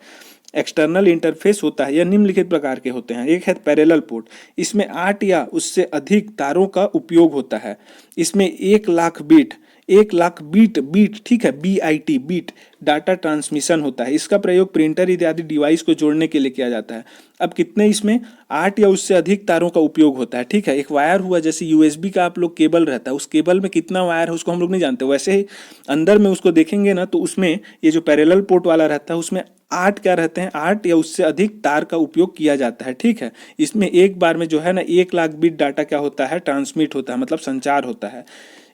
एक्सटर्नल इंटरफेस होता है। यह निम्नलिखित प्रकार के होते हैं। एक है पैरेलल पोर्ट, इसमें 8 या उससे अधिक तारों का उपयोग होता है। इसमें 1 लाख बिट 1 लाख बीट ठीक है, BIT बीट डाटा ट्रांसमिशन होता है। इसका प्रयोग प्रिंटर इत्यादि डिवाइस को जोड़ने के लिए किया जाता है। अब कितने इसमें 8 या उससे अधिक तारों का उपयोग होता है, ठीक है। एक वायर हुआ, जैसे USB का आप लोग केबल रहता है, उस केबल में कितना वायर है उसको हम लोग नहीं जानते, वैसे ही अंदर में उसको देखेंगे ना तो उसमें ये जो पैरेलल पोर्ट वाला रहता है उसमें 8 क्या रहते हैं, 8 या उससे अधिक तार का उपयोग किया जाता है, ठीक है। इसमें एक बार में जो है ना 1 लाख बिट डाटा क्या होता है, ट्रांसमिट होता है, मतलब संचार होता है।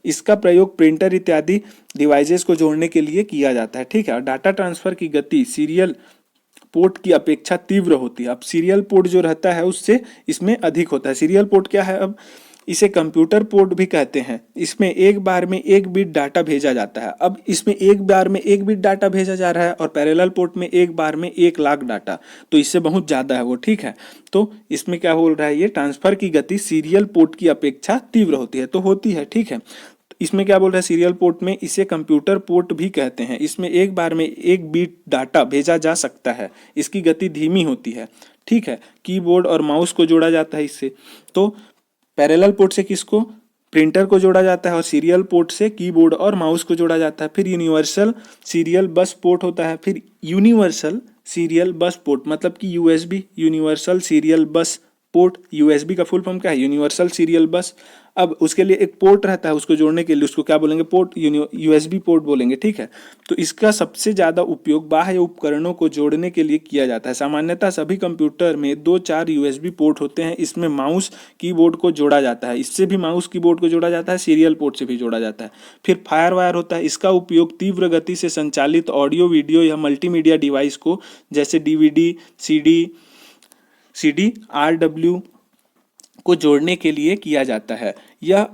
इसका प्रयोग प्रिंटर इत्यादि डिवाइसेस को जोड़ने के लिए किया जाता है, ठीक है। और डाटा ट्रांसफर की गति सीरियल पोर्ट की अपेक्षा तीव्र होती है। अब सीरियल पोर्ट जो रहता है उससे इसमें अधिक होता है। सीरियल पोर्ट क्या है, अब इसे कंप्यूटर पोर्ट भी कहते हैं। इसमें एक बार में 1 बिट डाटा भेजा जाता है। अब इसमें एक बार में 1 बिट डाटा भेजा जा रहा है और पैरेलल पोर्ट में एक बार में 1 लाख डाटा, तो इससे बहुत ज़्यादा है वो, ठीक है। तो इसमें क्या बोल रहा है, ये ट्रांसफर की गति सीरियल पोर्ट की अपेक्षा तीव्र होती है, तो होती है, ठीक है। इसमें क्या बोल रहा है, सीरियल पोर्ट में इसे कंप्यूटर पोर्ट भी कहते हैं। इसमें एक बार में 1 बिट डाटा भेजा जा सकता है। इसकी गति धीमी होती है, ठीक है। कीबोर्ड और माउस को जोड़ा जाता है इससे। तो पैरेलल पोर्ट से किसको, प्रिंटर को जोड़ा जाता है, और सीरियल पोर्ट से कीबोर्ड और माउस को जोड़ा जाता है। फिर यूनिवर्सल सीरियल बस पोर्ट होता है। फिर यूनिवर्सल सीरियल बस पोर्ट मतलब कि USB, universal serial bus port. USB का फुल फॉर्म क्या है, यूनिवर्सल सीरियल बस। अब उसके लिए एक पोर्ट रहता है, उसको जोड़ने के लिए उसको क्या बोलेंगे, पोर्ट, USB पोर्ट बोलेंगे, ठीक है। तो इसका सबसे ज़्यादा उपयोग बाह्य उपकरणों को जोड़ने के लिए किया जाता है। सामान्यतः सभी कंप्यूटर में 2-4 USB पोर्ट होते हैं। इसमें माउस कीबोर्ड को जोड़ा जाता है, इससे भी माउस कीबोर्ड को जोड़ा जाता है, सीरियल पोर्ट से भी जोड़ा जाता है। फिर फायर वायर होता है, इसका उपयोग तीव्र गति से संचालित ऑडियो वीडियो या मल्टीमीडिया डिवाइस को, जैसे DVD, CD, RW को जोड़ने के लिए किया जाता है। यह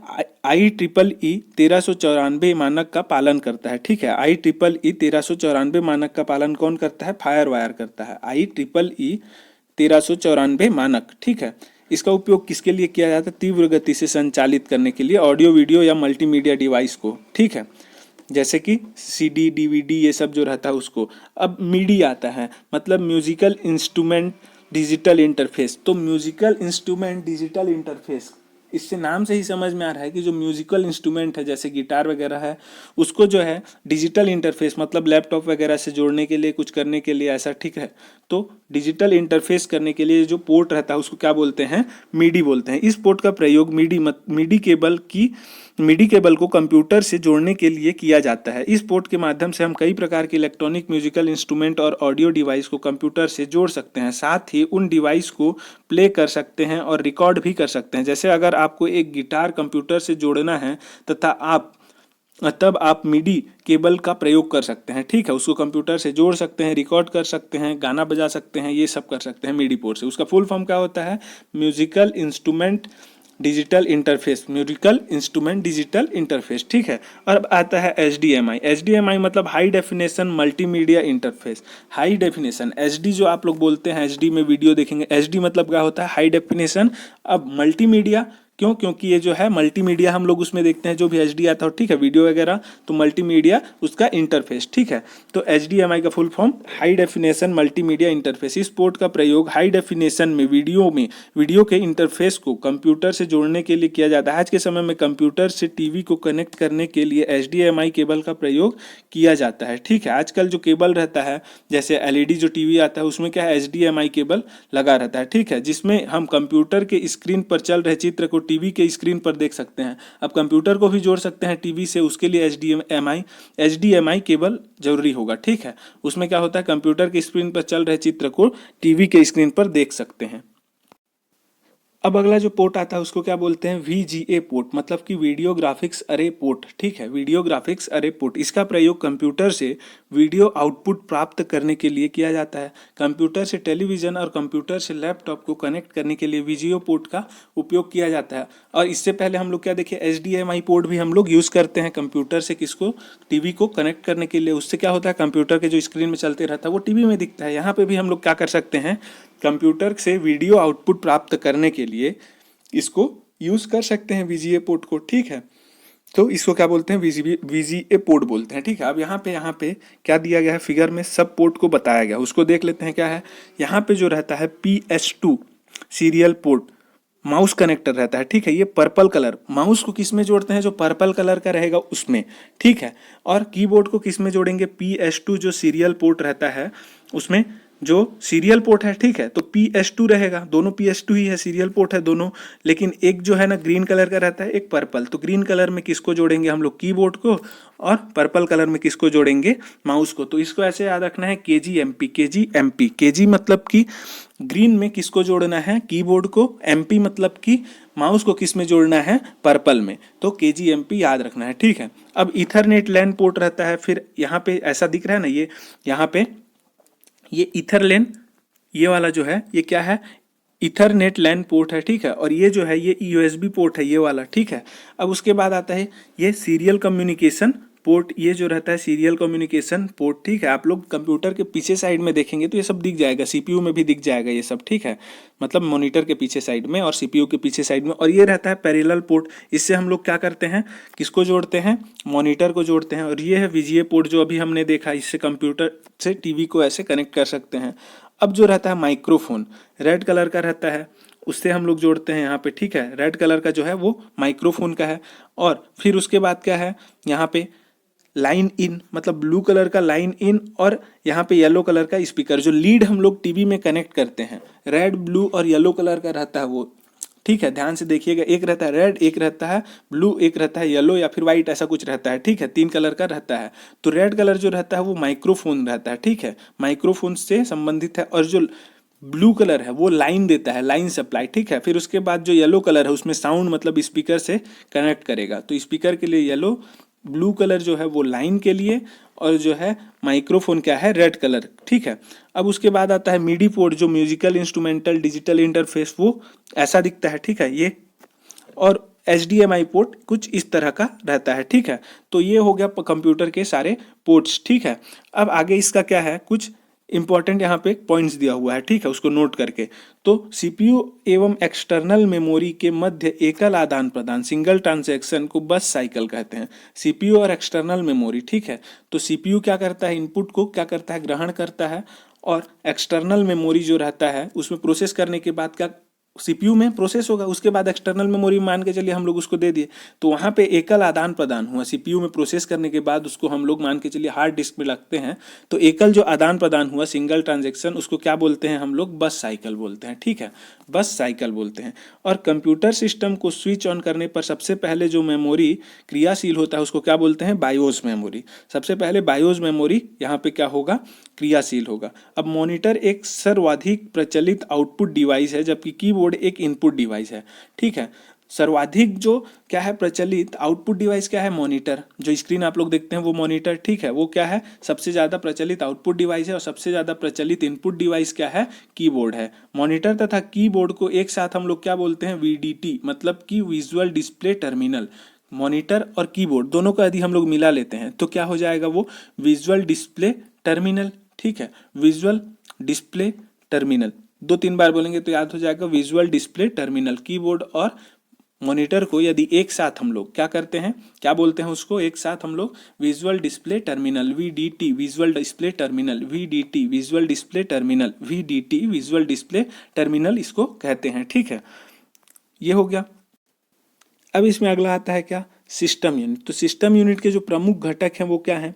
IEEE 1394 मानक का पालन करता है, ठीक है। IEEE 1394 मानक का पालन कौन करता है, फायर वायर करता है। IEEE 1394 मानक, ठीक है। इसका उपयोग किसके लिए किया जाता है, तीव्र गति से संचालित करने के लिए ऑडियो वीडियो या मल्टीमीडिया डिवाइस को, ठीक है, जैसे कि CD, DVD ये सब जो रहता है उसको। अब MIDI आता है, मतलब म्यूजिकल इंस्ट्रूमेंट डिजिटल इंटरफेस। तो म्यूजिकल इंस्ट्रूमेंट डिजिटल इंटरफेस, इससे नाम से ही समझ में आ रहा है कि जो म्यूजिकल इंस्ट्रूमेंट है जैसे गिटार वगैरह है, उसको जो है डिजिटल इंटरफेस मतलब लैपटॉप वगैरह से जोड़ने के लिए, कुछ करने के लिए, ऐसा, ठीक है। तो डिजिटल इंटरफेस करने के लिए जो पोर्ट रहता है उसको क्या बोलते हैं, MIDI बोलते हैं। इस पोर्ट का प्रयोग MIDI केबल को कंप्यूटर से जोड़ने के लिए किया जाता है। इस पोर्ट के माध्यम से हम कई प्रकार के इलेक्ट्रॉनिक म्यूजिकल इंस्ट्रूमेंट और ऑडियो डिवाइस को कंप्यूटर से जोड़ सकते हैं। साथ ही उन डिवाइस को प्ले कर सकते हैं और रिकॉर्ड भी कर सकते हैं। जैसे अगर आपको एक गिटार कंप्यूटर से जोड़ना है तब आप MIDI केबल का प्रयोग कर सकते हैं, ठीक है। उसको कंप्यूटर से जोड़ सकते हैं, रिकॉर्ड कर सकते हैं, गाना बजा सकते हैं, ये सब कर सकते हैं MIDI पोर्ट से। उसका फुल फॉर्म क्या होता है, musical instrument digital interface, musical instrument digital interface, ठीक है। और अब आता है HDMI मतलब high definition multimedia interface. High definition HD जो आप लोग बोलते हैं, HD में वीडियो देखेंगे, HD मतलब क्या होता है, हाई डेफिनेशन। अब मल्टीमीडिया क्यों, क्योंकि ये जो है मल्टीमीडिया हम लोग उसमें देखते हैं, जो भी HD आता है, ठीक है, वीडियो वगैरह, तो मल्टीमीडिया उसका इंटरफेस, ठीक है। तो HDMI का full form high definition multimedia interface. इस पोर्ट का प्रयोग हाई डेफिनेशन में वीडियो के इंटरफेस को कंप्यूटर से जोड़ने के लिए किया जाता है। आज के समय में कंप्यूटर से TV को कनेक्ट करने के लिए HDMI केबल का प्रयोग किया जाता है, ठीक है। आजकल जो केबल रहता है, जैसे LED जो TV आता है उसमें क्या है, HDMI केबल लगा रहता है, ठीक है, जिसमें हम कंप्यूटर के स्क्रीन पर चल रहे चित्र को TV के स्क्रीन पर देख सकते हैं। अब कंप्यूटर को भी जोड़ सकते हैं TV से, उसके लिए HDMI केबल जरूरी होगा, ठीक है। उसमें क्या होता है, कंप्यूटर के स्क्रीन पर चल रहे चित्र को TV के स्क्रीन पर देख सकते हैं। अब अगला जो पोर्ट आता है उसको क्या बोलते हैं, VGA पोर्ट मतलब कि वीडियो ग्राफिक्स अरे पोर्ट, ठीक है, वीडियो ग्राफिक्स अरे पोर्ट। इसका प्रयोग कंप्यूटर से वीडियो आउटपुट प्राप्त करने के लिए किया जाता है। कंप्यूटर से टेलीविजन और कंप्यूटर से लैपटॉप को कनेक्ट करने के लिए VGA पोर्ट का उपयोग किया जाता है। और इससे पहले हम लोग क्या देखे, HDMI पोर्ट भी हम लोग यूज़ करते हैं कंप्यूटर से किसको, TV को कनेक्ट करने के लिए। उससे क्या होता है, कंप्यूटर के जो स्क्रीन में चलते रहता है वो TV में दिखता है। यहाँ पे भी हम लोग क्या कर सकते हैं, कंप्यूटर से वीडियो आउटपुट प्राप्त करने के लिए इसको यूज़ कर सकते हैं VGA पोर्ट को, ठीक है। तो इसको क्या बोलते हैं, VGA पोर्ट बोलते हैं, ठीक है। अब यहाँ पे क्या दिया गया है, फिगर में सब पोर्ट को बताया गया, उसको देख लेते हैं क्या है। यहाँ पे जो रहता है PS2 serial port mouse connector रहता है, ठीक है, ये पर्पल कलर, माउस को किस में जोड़ते हैं, जो पर्पल कलर का रहेगा उसमें, ठीक है। और कीबोर्ड को किस में जोड़ेंगे, PS2 जो सीरियल पोर्ट रहता है उसमें, जो सीरियल पोर्ट है, ठीक है, तो PS2 रहेगा, दोनों PS2 ही है, सीरियल पोर्ट है दोनों, लेकिन एक जो है ना ग्रीन कलर का रहता है, एक पर्पल, तो ग्रीन कलर में किसको जोड़ेंगे हम लोग, कीबोर्ड को, और पर्पल कलर में किसको जोड़ेंगे, माउस को। तो इसको ऐसे याद रखना है, KGMP, KGMP, KG मतलब कि ग्रीन में किसको जोड़ना है, कीबोर्ड को, MP मतलब कि माउस को किस में जोड़ना है, पर्पल में, तो KGMP याद रखना है, ठीक है। अब ईथरनेट लैन पोर्ट रहता है, फिर यहाँ पे ऐसा दिख रहा है ना, ये यहाँ पे ये ईथरलेन, ये वाला जो है ये क्या है, ईथरनेट लैन पोर्ट है, ठीक है, और ये जो है ये USB पोर्ट है, ये वाला, ठीक है। अब उसके बाद आता है ये सीरियल कम्युनिकेशन पोर्ट, ये जो रहता है सीरियल कम्युनिकेशन पोर्ट, ठीक है। आप लोग कंप्यूटर के पीछे साइड में देखेंगे तो ये सब दिख जाएगा, CPU में भी दिख जाएगा ये सब, ठीक है, मतलब मॉनिटर के पीछे साइड में और CPU के पीछे साइड में। और ये रहता है पैरेलल पोर्ट, इससे हम लोग क्या करते हैं, किसको जोड़ते हैं, मॉनिटर को जोड़ते हैं। और ये है VGA पोर्ट जो अभी हमने देखा, इससे कंप्यूटर से TV को ऐसे कनेक्ट कर सकते हैं। अब जो रहता है माइक्रोफोन, रेड कलर का रहता है, उससे हम लोग जोड़ते हैं यहाँ पे, ठीक है, रेड कलर का जो है वो माइक्रोफोन का है। और फिर उसके बाद क्या है, यहाँ पे लाइन इन, मतलब ब्लू कलर का लाइन इन, और यहाँ पे येलो कलर का स्पीकर, जो लीड हम लोग टीवी में कनेक्ट करते हैं, रेड ब्लू और येलो कलर का रहता है वो, ठीक है, ध्यान से देखिएगा, एक रहता है रेड, एक रहता है ब्लू, एक रहता है येलो या फिर वाइट, ऐसा कुछ रहता है, ठीक है, 3 कलर का रहता है। तो रेड कलर जो रहता है वो माइक्रोफोन रहता है, ठीक है, माइक्रोफोन से संबंधित है। और जो ब्लू कलर है वो लाइन देता है, लाइन सप्लाई, ठीक है। फिर उसके बाद जो येलो कलर है उसमें साउंड, मतलब स्पीकर से कनेक्ट करेगा, तो स्पीकर के लिए येलो, ब्लू कलर जो है वो लाइन के लिए, और जो है माइक्रोफोन क्या है, रेड कलर, ठीक है। अब उसके बाद आता है मिडी पोर्ट, जो म्यूजिकल इंस्ट्रूमेंटल डिजिटल इंटरफेस, वो ऐसा दिखता है, ठीक है, ये। और HDMI पोर्ट कुछ इस तरह का रहता है, ठीक है। तो ये हो गया कंप्यूटर के सारे पोर्ट्स, ठीक है। अब आगे इसका क्या है, कुछ इंपॉर्टेंट यहाँ पे पॉइंट्स दिया हुआ है, ठीक है, उसको नोट करके। तो CPU एवं एक्सटर्नल मेमोरी के मध्य एकल आदान प्रदान, सिंगल ट्रांजैक्शन को बस साइकिल कहते हैं, CPU और एक्सटर्नल मेमोरी, ठीक है। तो CPU क्या करता है, इनपुट को क्या करता है, ग्रहण करता है, और एक्सटर्नल मेमोरी जो रहता है उसमें प्रोसेस करने के बाद क्या, CPU में प्रोसेस होगा, उसके बाद एक्सटर्नल मेमोरी मान के चलिए हम लोग उसको दे दिए, तो वहाँ पे एकल आदान प्रदान हुआ, CPU में प्रोसेस करने के बाद उसको हम लोग मान के चलिए हार्ड डिस्क में रखते हैं, तो एकल जो आदान प्रदान हुआ, सिंगल ट्रांजैक्शन, उसको क्या बोलते हैं हम लोग, बस साइकिल बोलते हैं, ठीक है, बस साइकिल बोलते हैं। और कंप्यूटर सिस्टम को स्विच ऑन करने पर सबसे पहले जो मेमोरी क्रियाशील होता है उसको क्या बोलते हैं, बायोस मेमोरी, सबसे पहले बायोस मेमोरी यहाँ पे क्या होगा, क्रियाशील होगा। अब मॉनिटर एक सर्वाधिक प्रचलित आउटपुट डिवाइस है, जबकि कीबोर्ड एक इनपुट डिवाइस है, ठीक है। सर्वाधिक जो क्या है प्रचलित आउटपुट डिवाइस क्या है, मॉनिटर, जो स्क्रीन आप लोग देखते हैं वो मॉनिटर, ठीक है, वो क्या है, सबसे ज़्यादा प्रचलित आउटपुट डिवाइस है। और सबसे ज़्यादा प्रचलित इनपुट डिवाइस क्या है, कीबोर्ड है। मॉनिटर तथा कीबोर्ड को एक साथ हम लोग क्या बोलते हैं, VDT, मतलब कि विजुअल डिस्प्ले टर्मिनल। मॉनिटर और कीबोर्ड दोनों का यदि हम लोग मिला लेते हैं तो क्या हो जाएगा, वो विजुअल डिस्प्ले टर्मिनल, ठीक है, विजुअल डिस्प्ले टर्मिनल, 2-3 बार बोलेंगे तो याद हो जाएगा, विजुअल डिस्प्ले टर्मिनल। कीबोर्ड और मॉनिटर को यदि एक साथ हम लोग क्या करते हैं, क्या बोलते हैं उसको, एक साथ हम लोग visual display terminal, VDT, visual display terminal, VDT, visual display terminal, VDT, visual display terminal इसको कहते हैं, ठीक है, ये हो गया। अब इसमें अगला आता है क्या, सिस्टम यूनिट। तो सिस्टम यूनिट के जो प्रमुख घटक हैं वो क्या हैं,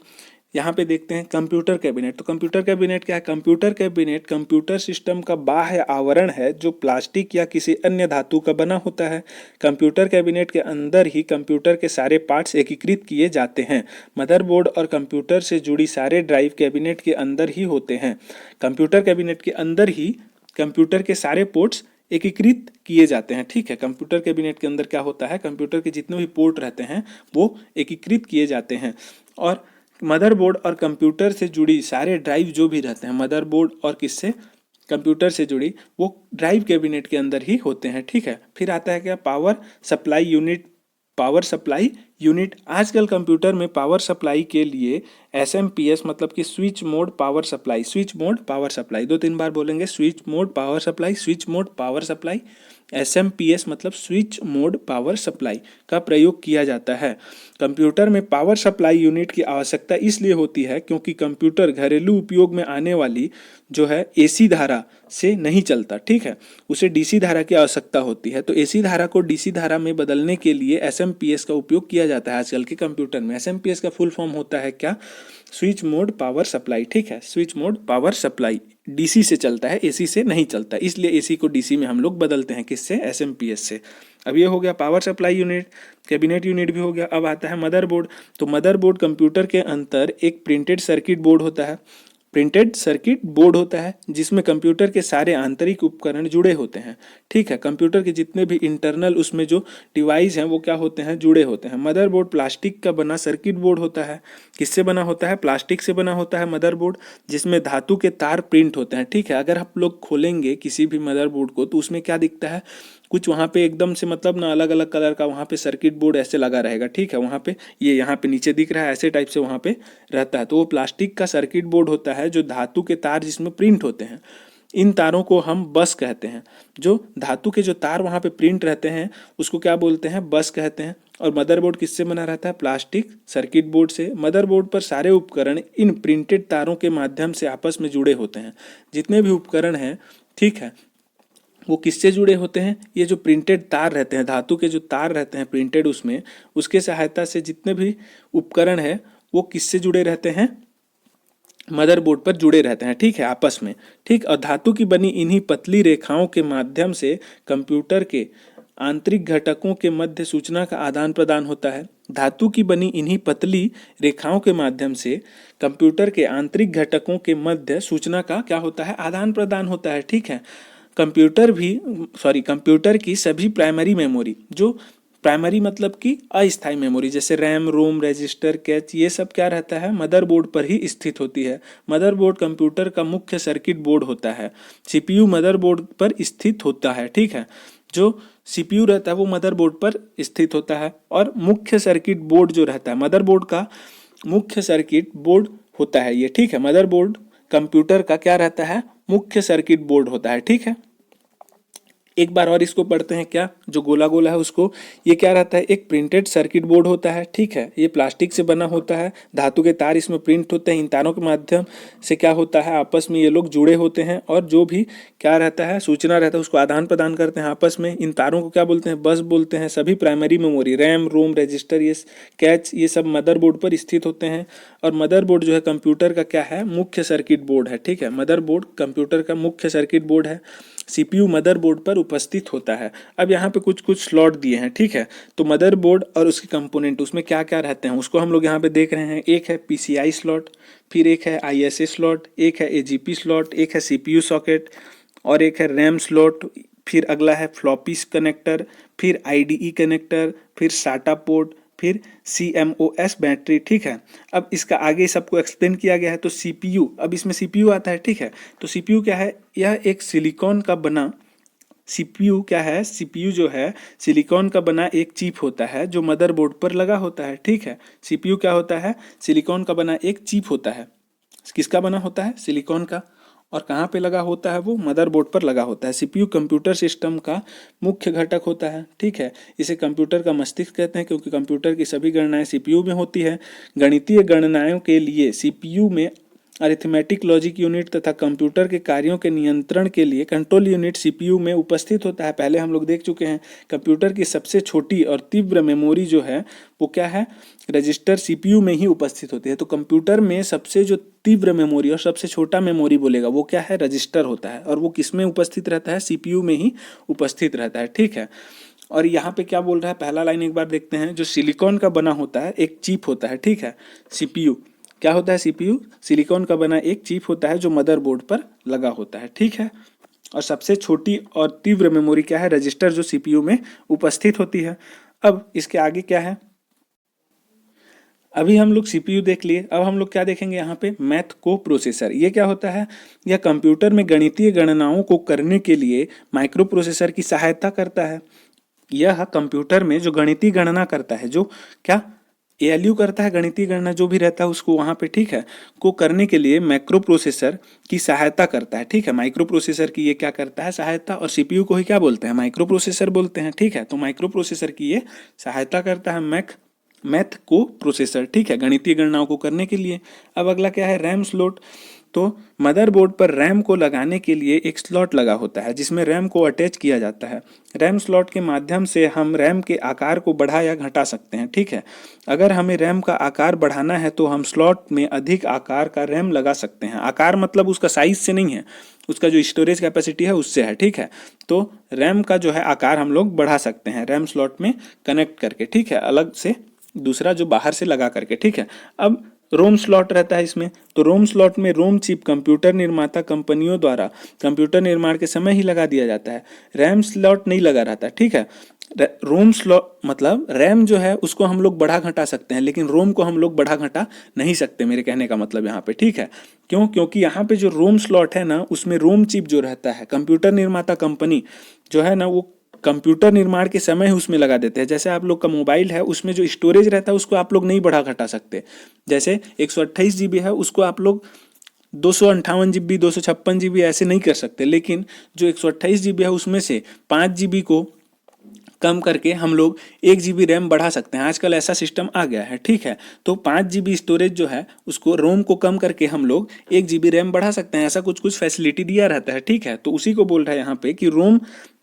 यहाँ पे देखते हैं, कंप्यूटर कैबिनेट। तो कंप्यूटर कैबिनेट क्या है, कंप्यूटर कैबिनेट कंप्यूटर सिस्टम का बाह्य आवरण है जो प्लास्टिक या किसी अन्य धातु का बना होता है। कंप्यूटर कैबिनेट के अंदर ही कंप्यूटर के सारे पार्ट्स एकीकृत किए जाते हैं। मदरबोर्ड और कंप्यूटर से जुड़ी सारे ड्राइव कैबिनेट के अंदर ही होते हैं। कंप्यूटर कैबिनेट के अंदर ही कंप्यूटर के सारे पोर्ट्स एकीकृत किए जाते हैं, ठीक है। कंप्यूटर कैबिनेट के अंदर क्या होता है, कंप्यूटर के जितने भी पोर्ट रहते हैं वो एकीकृत किए जाते हैं। और मदरबोर्ड और कंप्यूटर से जुड़ी सारे ड्राइव जो भी रहते हैं, मदरबोर्ड और किससे, कंप्यूटर से जुड़ी, वो ड्राइव कैबिनेट के अंदर ही होते हैं, ठीक है। फिर आता है क्या, power supply unit. Power supply unit. आजकल कंप्यूटर में पावर सप्लाई के लिए एसएमपीएस मतलब कि switch mode power supply, switch mode power supply, 2-3 बार बोलेंगे, switch mode power supply, switch mode power supply, SMPS मतलब स्विच मोड पावर सप्लाई का प्रयोग किया जाता है। कंप्यूटर में पावर सप्लाई यूनिट की आवश्यकता इसलिए होती है क्योंकि कंप्यूटर घरेलू उपयोग में आने वाली जो है एसी धारा से नहीं चलता, ठीक है, उसे डीसी धारा की आवश्यकता होती है। तो एसी धारा को डीसी धारा में बदलने के लिए एसएमपीएस का उपयोग किया जाता है आजकल के कंप्यूटर में। एसएमपीएस का फुल फॉर्म होता है क्या? स्विच मोड पावर सप्लाई, ठीक है, switch mode power supply. DC से चलता है, एसी से नहीं चलता, इसलिए एसी को डीसी में हम लोग बदलते हैं, किससे? एसएमपीएस से। अब ये हो गया power supply unit, cabinet unit भी हो गया। अब आता है मदरबोर्ड। तो मदरबोर्ड कंप्यूटर के अंदर एक प्रिंटेड सर्किट बोर्ड होता है, प्रिंटेड सर्किट बोर्ड होता है जिसमें कंप्यूटर के सारे आंतरिक उपकरण जुड़े होते हैं, ठीक है। कंप्यूटर के जितने भी इंटरनल उसमें जो डिवाइस हैं वो क्या होते हैं? जुड़े होते हैं। मदरबोर्ड प्लास्टिक का बना सर्किट बोर्ड होता है। किससे बना होता है? प्लास्टिक से बना होता है मदरबोर्ड, जिसमें धातु के तार प्रिंट होते हैं, ठीक है। अगर आप लोग खोलेंगे किसी भी मदरबोर्ड को तो उसमें क्या दिखता है? कुछ वहाँ पे एकदम से मतलब ना अलग अलग कलर का वहाँ पे सर्किट बोर्ड ऐसे लगा रहेगा, ठीक है। वहाँ पे ये यहाँ पे नीचे दिख रहा है, ऐसे टाइप से वहाँ पे रहता है। तो वो प्लास्टिक का सर्किट बोर्ड होता है जो धातु के तार जिसमें प्रिंट होते हैं। इन तारों को हम बस कहते हैं। जो धातु के जो तार वहाँ पे प्रिंट रहते हैं उसको क्या बोलते हैं? बस कहते हैं। और मदरबोर्ड किससे बना रहता है? प्लास्टिक सर्किट बोर्ड से। मदरबोर्ड पर सारे उपकरण इन प्रिंटेड तारों के माध्यम से आपस में जुड़े होते हैं। जितने भी उपकरण हैं, ठीक है, वो किससे जुड़े होते हैं? ये जो प्रिंटेड तार रहते हैं, धातु के जो तार रहते हैं प्रिंटेड, उसमें उसके सहायता से जितने भी उपकरण हैं वो किससे जुड़े रहते हैं? मदरबोर्ड पर जुड़े रहते हैं, ठीक है, आपस में, ठीक। और धातु की बनी इन्हीं पतली रेखाओं के माध्यम से कंप्यूटर के आंतरिक घटकों के मध्य सूचना का आदान प्रदान होता है। धातु की बनी इन्हीं पतली रेखाओं के माध्यम से कंप्यूटर के आंतरिक घटकों के मध्य सूचना का क्या होता है? आदान प्रदान होता है, ठीक है। कंप्यूटर की सभी प्राइमरी मेमोरी, जो प्राइमरी मतलब कि अस्थायी मेमोरी, जैसे रैम, रोम, रजिस्टर, कैच, ये सब क्या रहता है? मदरबोर्ड पर ही स्थित होती है। मदरबोर्ड कंप्यूटर का मुख्य सर्किट बोर्ड होता है। सीपीयू मदरबोर्ड पर स्थित होता है, ठीक है। जो सीपीयू रहता है वो मदरबोर्ड पर स्थित होता है। और मुख्य सर्किट बोर्ड जो रहता है, मदरबोर्ड का मुख्य सर्किट बोर्ड होता है ये, ठीक है। मदरबोर्ड कंप्यूटर का क्या रहता है? मुख्य सर्किट बोर्ड होता है, ठीक है। एक बार और इसको पढ़ते हैं, क्या जो गोला गोला है उसको, ये क्या रहता है? एक प्रिंटेड सर्किट बोर्ड होता है, ठीक है। ये प्लास्टिक से बना होता है, धातु के तार इसमें प्रिंट होते हैं। इन तारों के माध्यम से क्या होता है? आपस में ये लोग जुड़े होते हैं और जो भी क्या रहता है? सूचना रहता है उसको आदान प्रदान करते हैं आपस में। इन तारों को क्या बोलते हैं? बस बोलते हैं। सभी प्राइमरी मेमोरी, रैम, रोम, रजिस्टर, ये कैच, ये सब मदरबोर्ड पर स्थित होते हैं। और मदरबोर्ड जो है कंप्यूटर का क्या है? मुख्य सर्किट बोर्ड है, ठीक है। मदरबोर्ड कंप्यूटर का मुख्य सर्किट बोर्ड है। सीपीयू मदरबोर्ड पर उपस्थित होता है। अब यहाँ पे कुछ कुछ स्लॉट दिए हैं, ठीक है। तो मदरबोर्ड और उसके कंपोनेंट उसमें क्या क्या रहते हैं उसको हम लोग यहाँ पे देख रहे हैं। एक है पीसीआई स्लॉट, फिर एक है आईएसए स्लॉट, एक है एजीपी स्लॉट, एक है सीपीयू सॉकेट और एक है रैम स्लॉट, फिर अगला है फ्लॉपी कनेक्टर, फिर आईडीई कनेक्टर, फिर साटा पोर्ट, फिर CMOS बैटरी, ठीक है। अब इसका आगे सबको एक्सप्लेन किया गया है। तो CPU, अब इसमें CPU आता है, ठीक है। तो CPU क्या है? यह एक सिलिकॉन का बना, CPU क्या है? CPU जो है सिलिकॉन का बना एक चिप होता है जो मदरबोर्ड पर लगा होता है, ठीक है। CPU क्या होता है? सिलिकॉन का बना एक चिप होता है। किसका बना होता है? सिलिकॉन का। और कहाँ पे लगा होता है? वो मदरबोर्ड पर लगा होता है। सीपीयू कंप्यूटर सिस्टम का मुख्य घटक होता है, ठीक है। इसे कंप्यूटर का मस्तिष्क कहते हैं क्योंकि कंप्यूटर की सभी गणनाएं सीपीयू में होती है। गणितीय गणनाओं के लिए सीपीयू में अरिथमेटिक लॉजिक यूनिट तथा कंप्यूटर के कार्यों के नियंत्रण के लिए कंट्रोल यूनिट सीपीयू में उपस्थित होता है। पहले हम लोग देख चुके हैं। कंप्यूटर की सबसे छोटी और तीव्र मेमोरी जो है वो क्या है? रजिस्टर सीपीयू में ही उपस्थित होती है। तो कंप्यूटर में सबसे जो तीव्र मेमोरी और सबसे छोटा मेमोरी बोलेगा वो क्या है? रजिस्टर होता है। और वो किस में उपस्थित रहता है? सीपीयू में ही उपस्थित रहता है, ठीक है। और यहाँ पे क्या बोल रहा है? पहला लाइन एक बार देखते हैं। जो सिलिकॉन का बना होता है, एक चिप होता है, ठीक है। सीपीयू क्या होता है? सीपीयू सिलिकॉन का बना एक चिप होता है जो मदरबोर्ड पर लगा होता है, ठीक है। और सबसे छोटी और तीव्र मेमोरी क्या है? रजिस्टर, जो सीपीयू में उपस्थित होती है। अब इसके आगे क्या है? अभी हम लोग सीपीयू देख लिए, अब हम लोग क्या देखेंगे यहाँ पे? मैथ को प्रोसेसर। ये क्या होता है? यह कंप्यूटर में गणितीय गणनाओं को करने के लिए माइक्रो प्रोसेसर की सहायता करता है। यह कंप्यूटर में जो गणितीय गणना करता है, जो क्या एएलयू करता है, गणितीय गणना जो भी रहता है उसको वहाँ पे, ठीक है, को करने के लिए मैक्रो प्रोसेसर की सहायता करता है, ठीक है। माइक्रो प्रोसेसर की ये क्या करता है, सहायता, और सीपीयू को ही क्या बोलते हैं, माइक्रो प्रोसेसर बोलते हैं, ठीक है। तो माइक्रो प्रोसेसर की ये सहायता करता है मैथ को प्रोसेसर, ठीक है, गणितीय गणनाओं को करने के लिए। अब अगला क्या है, रैम स्लॉट। तो मदरबोर्ड पर रैम को लगाने के लिए एक स्लॉट लगा होता है जिसमें रैम को अटैच किया जाता है। रैम स्लॉट के माध्यम से हम रैम के आकार को बढ़ा या घटा सकते हैं, ठीक है। अगर हमें रैम का आकार बढ़ाना है तो हम स्लॉट में अधिक आकार का रैम लगा सकते हैं। आकार मतलब उसका साइज से नहीं है, उसका जो स्टोरेज कैपेसिटी है उससे है, ठीक है। तो रैम का जो है आकार हम लोग बढ़ा सकते हैं रैम स्लॉट में कनेक्ट करके, ठीक है, अलग से दूसरा जो बाहर से लगा करके, ठीक है। अब रोम स्लॉट रहता है इसमें, तो रोम स्लॉट में रोम चिप कंप्यूटर निर्माता कंपनियों द्वारा कंप्यूटर निर्माण के समय ही लगा दिया जाता है, रैम स्लॉट नहीं लगा रहता, ठीक है। रोम स्लॉट मतलब रैम जो है उसको हम लोग बढ़ा घटा सकते हैं, लेकिन रोम को हम लोग बढ़ा घटा नहीं सकते, मेरे कहने का मतलब यहाँ पे, ठीक है। क्यों? क्योंकि यहाँ पे जो रोम स्लॉट है ना, उसमें रोम चिप जो रहता है, कंप्यूटर निर्माता कंपनी जो है ना, वो कंप्यूटर निर्माण के समय ही उसमें लगा देते हैं। जैसे आप लोग का मोबाइल है, उसमें जो स्टोरेज रहता है उसको आप लोग नहीं बढ़ा घटा सकते। जैसे 128 GB है, उसको आप लोग 258 GB, 256 GB ऐसे नहीं कर सकते, लेकिन जो 128 GB है उसमें से 5 GB को कम करके हम लोग 1 GB रैम बढ़ा सकते हैं। आजकल ऐसा सिस्टम आ गया है, ठीक है। तो 5 GB स्टोरेज जो है उसको रोम को कम करके हम लोग 1 GB रैम बढ़ा सकते हैं। ऐसा कुछ कुछ फैसिलिटी दिया रहता है, ठीक है। तो उसी को बोल रहा है यहाँ पे कि रोम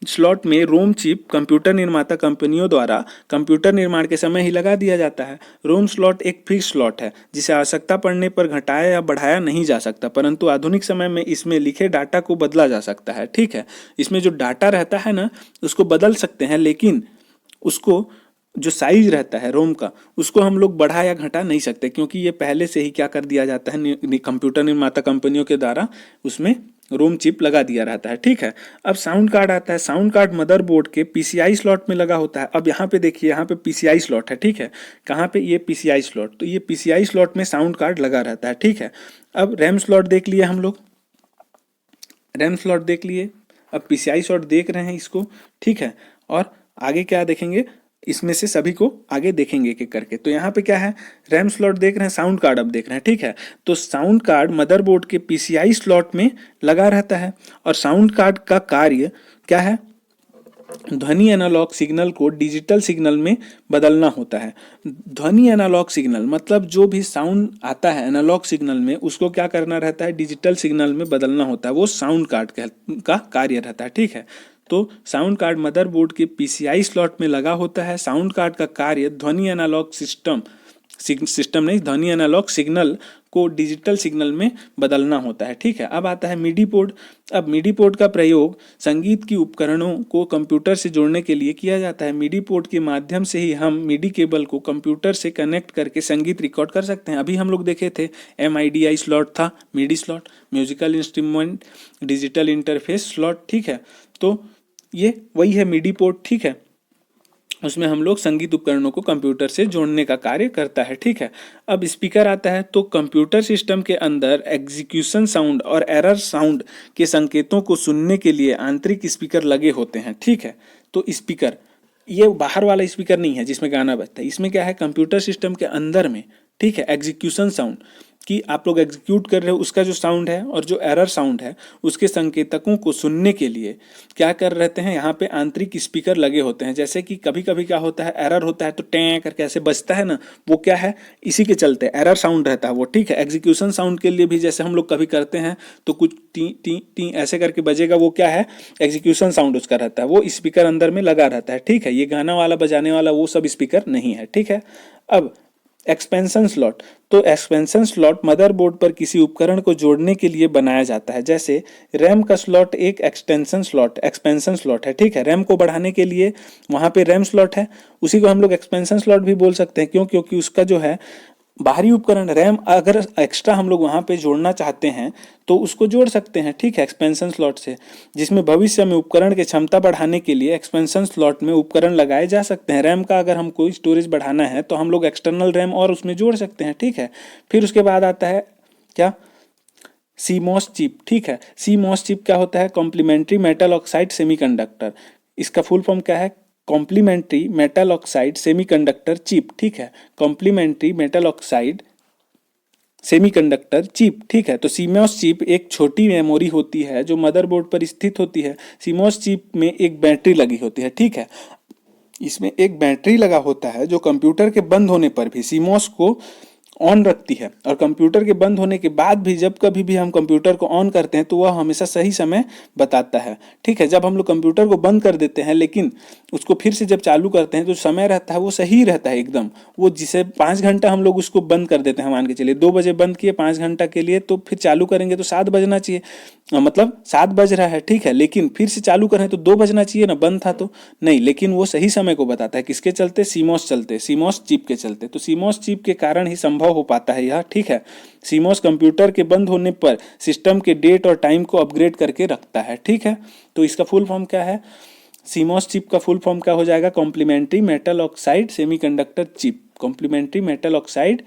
स्लॉट में रोम चिप कंप्यूटर निर्माता कंपनियों द्वारा कंप्यूटर निर्माण के समय ही लगा दिया जाता है। रोम स्लॉट एक फिक्स स्लॉट है जिसे आवश्यकता पड़ने पर घटाया या बढ़ाया नहीं जा सकता, परंतु आधुनिक समय में इसमें लिखे डाटा को बदला जा सकता है, ठीक है। इसमें जो डाटा रहता है ना उसको बदल सकते हैं, लेकिन उसको जो साइज रहता है रोम का उसको हम लोग बढ़ा या घटा नहीं सकते, क्योंकि ये पहले से ही क्या कर दिया जाता है कंप्यूटर निर्माता कंपनियों के द्वारा उसमें रोम चिप लगा दिया रहता है, ठीक है। अब साउंड कार्ड आता है। साउंड कार्ड मदरबोर्ड के पीसीआई स्लॉट में लगा होता है। अब यहाँ पे देखिए, यहाँ पे पीसीआई स्लॉट है, ठीक है। कहाँ पे? ये पीसीआई स्लॉट। तो ये पीसीआई स्लॉट में साउंड कार्ड लगा रहता है, ठीक है। अब रैम स्लॉट देख लिए हम लोग, रैम स्लॉट देख लिए, अब पीसीआई स्लॉट देख रहे हैं इसको, ठीक है। और आगे क्या देखेंगे, इसमें से सभी को आगे देखेंगे एक एक करके। तो यहाँ पे क्या है, रैम स्लॉट देख रहे हैं, साउंड कार्ड अब देख रहे हैं, ठीक है। तो साउंड कार्ड मदरबोर्ड के पीसीआई स्लॉट में लगा रहता है, और साउंड कार्ड का कार्य क्या है, ध्वनि एनालॉग सिग्नल को डिजिटल सिग्नल में बदलना होता है। ध्वनि एनालॉग सिग्नल मतलब जो भी साउंड आता है एनालॉग सिग्नल में उसको क्या करना रहता है, डिजिटल सिग्नल में बदलना होता है, वो साउंड कार्ड का कार्य रहता है, ठीक है। तो साउंड कार्ड मदरबोर्ड के पीसीआई स्लॉट में लगा होता है। साउंड कार्ड का कार्य ध्वनि एनालॉग सिस्टम नहीं, ध्वनि एनालॉग सिग्नल को डिजिटल सिग्नल में बदलना होता है, ठीक है। अब आता है मिडी पोर्ट। अब मिडी पोर्ट का प्रयोग संगीत की उपकरणों को कंप्यूटर से जोड़ने के लिए किया जाता है। मिडी पोर्ट के माध्यम से ही हम मिडी केबल को कंप्यूटर से कनेक्ट करके संगीत रिकॉर्ड कर सकते हैं। अभी हम लोग देखे थे MIDI स्लॉट था, MIDI slot, musical instrument digital interface slot, ठीक है। तो ये वही है मिडी पोर्ट, ठीक है। उसमें हम लोग संगीत उपकरणों को कंप्यूटर से जोड़ने का कार्य करता है, ठीक है। अब स्पीकर आता है। तो कंप्यूटर सिस्टम के अंदर एग्जीक्यूशन साउंड और एरर साउंड के संकेतों को सुनने के लिए आंतरिक स्पीकर लगे होते हैं, ठीक है। तो स्पीकर ये बाहर वाला स्पीकर नहीं है जिसमें गाना बजता है, इसमें क्या है, कंप्यूटर सिस्टम के अंदर में, ठीक है, एग्जीक्यूशन साउंड कि आप लोग एग्जीक्यूट कर रहे हो उसका जो साउंड है और जो एरर साउंड है उसके संकेतकों को सुनने के लिए क्या कर रहते हैं, यहाँ पे आंतरिक स्पीकर लगे होते हैं। जैसे कि कभी कभी क्या होता है, एरर होता है तो टें करके ऐसे बजता है ना, वो क्या है, इसी के चलते एरर साउंड रहता है वो, ठीक है। एग्जीक्यूशन साउंड के लिए भी जैसे हम लोग कभी करते हैं तो कुछ टी टी टी ऐसे करके बजेगा, वो क्या है, एग्जीक्यूशन साउंड उसका रहता है, वो स्पीकर अंदर में लगा रहता है, ठीक है। ये गाना वाला बजाने वाला वो सब स्पीकर नहीं है, ठीक है। अब एक्सपेंशन स्लॉट। तो एक्सपेंशन स्लॉट मदरबोर्ड पर किसी उपकरण को जोड़ने के लिए बनाया जाता है। जैसे रैम का स्लॉट एक एक्सपेंशन स्लॉट है, ठीक है। रैम को बढ़ाने के लिए वहाँ पे रैम स्लॉट है, उसी को हम लोग एक्सपेंशन स्लॉट भी बोल सकते हैं। क्यों? क्योंकि उसका जो है बाहरी उपकरण रैम अगर एक्स्ट्रा हम लोग वहाँ पे जोड़ना चाहते हैं तो उसको जोड़ सकते हैं, ठीक है, एक्सपेंशन स्लॉट से, जिसमें भविष्य में उपकरण की क्षमता बढ़ाने के लिए एक्सपेंशन स्लॉट में उपकरण लगाए जा सकते हैं। रैम का अगर हमको स्टोरेज बढ़ाना है तो हम लोग एक्सटर्नल रैम और उसमें जोड़ सकते हैं, ठीक है। फिर उसके बाद आता है क्या, सीमॉस चिप, ठीक है। सीमॉस चिप क्या होता है, कॉम्प्लीमेंट्री मेटल ऑक्साइड सेमीकंडक्टर। इसका फुल फॉर्म क्या है, complementary metal oxide semiconductor chip, ठीक है, complementary metal oxide semiconductor chip, ठीक है। तो सीमॉस चिप एक छोटी मेमोरी होती है जो मदरबोर्ड पर स्थित होती है। सीमॉस चिप में एक बैटरी लगी होती है, ठीक है। इसमें एक बैटरी लगा होता है जो कंप्यूटर के बंद होने पर भी सीमॉस को ऑन रखती है, और कंप्यूटर के बंद होने के बाद भी जब कभी भी हम कंप्यूटर को ऑन करते हैं तो वह हमेशा सही समय बताता है, ठीक है। जब हम लोग कंप्यूटर को बंद कर देते हैं लेकिन उसको फिर से जब चालू करते हैं तो समय रहता है वो सही रहता है एकदम। वो जिसे 5 घंटा हम लोग उसको बंद कर देते हैं, मान के चलिए 2 बजे बंद किए 5 घंटा के लिए, तो फिर चालू करेंगे तो 7 बजना चाहिए, मतलब 7 बज रहा है, ठीक है, लेकिन फिर से चालू करें तो 2 बजना चाहिए ना, बंद था तो नहीं, लेकिन वो सही समय को बताता है। किसके चलते? सीमॉस चलते, सीमॉस चिप के चलते। तो सीमॉस चिप के कारण ही संभव हो पाता है यह, ठीक है। सीमॉस कंप्यूटर के बंद होने पर सिस्टम के डेट और टाइम को अपग्रेड करके रखता है, ठीक है। तो इसका फुल फॉर्म क्या है? सीमॉस चिप का फुल फॉर्म क्या हो जाएगा? Complementary metal oxide semiconductor chip, complementary metal oxide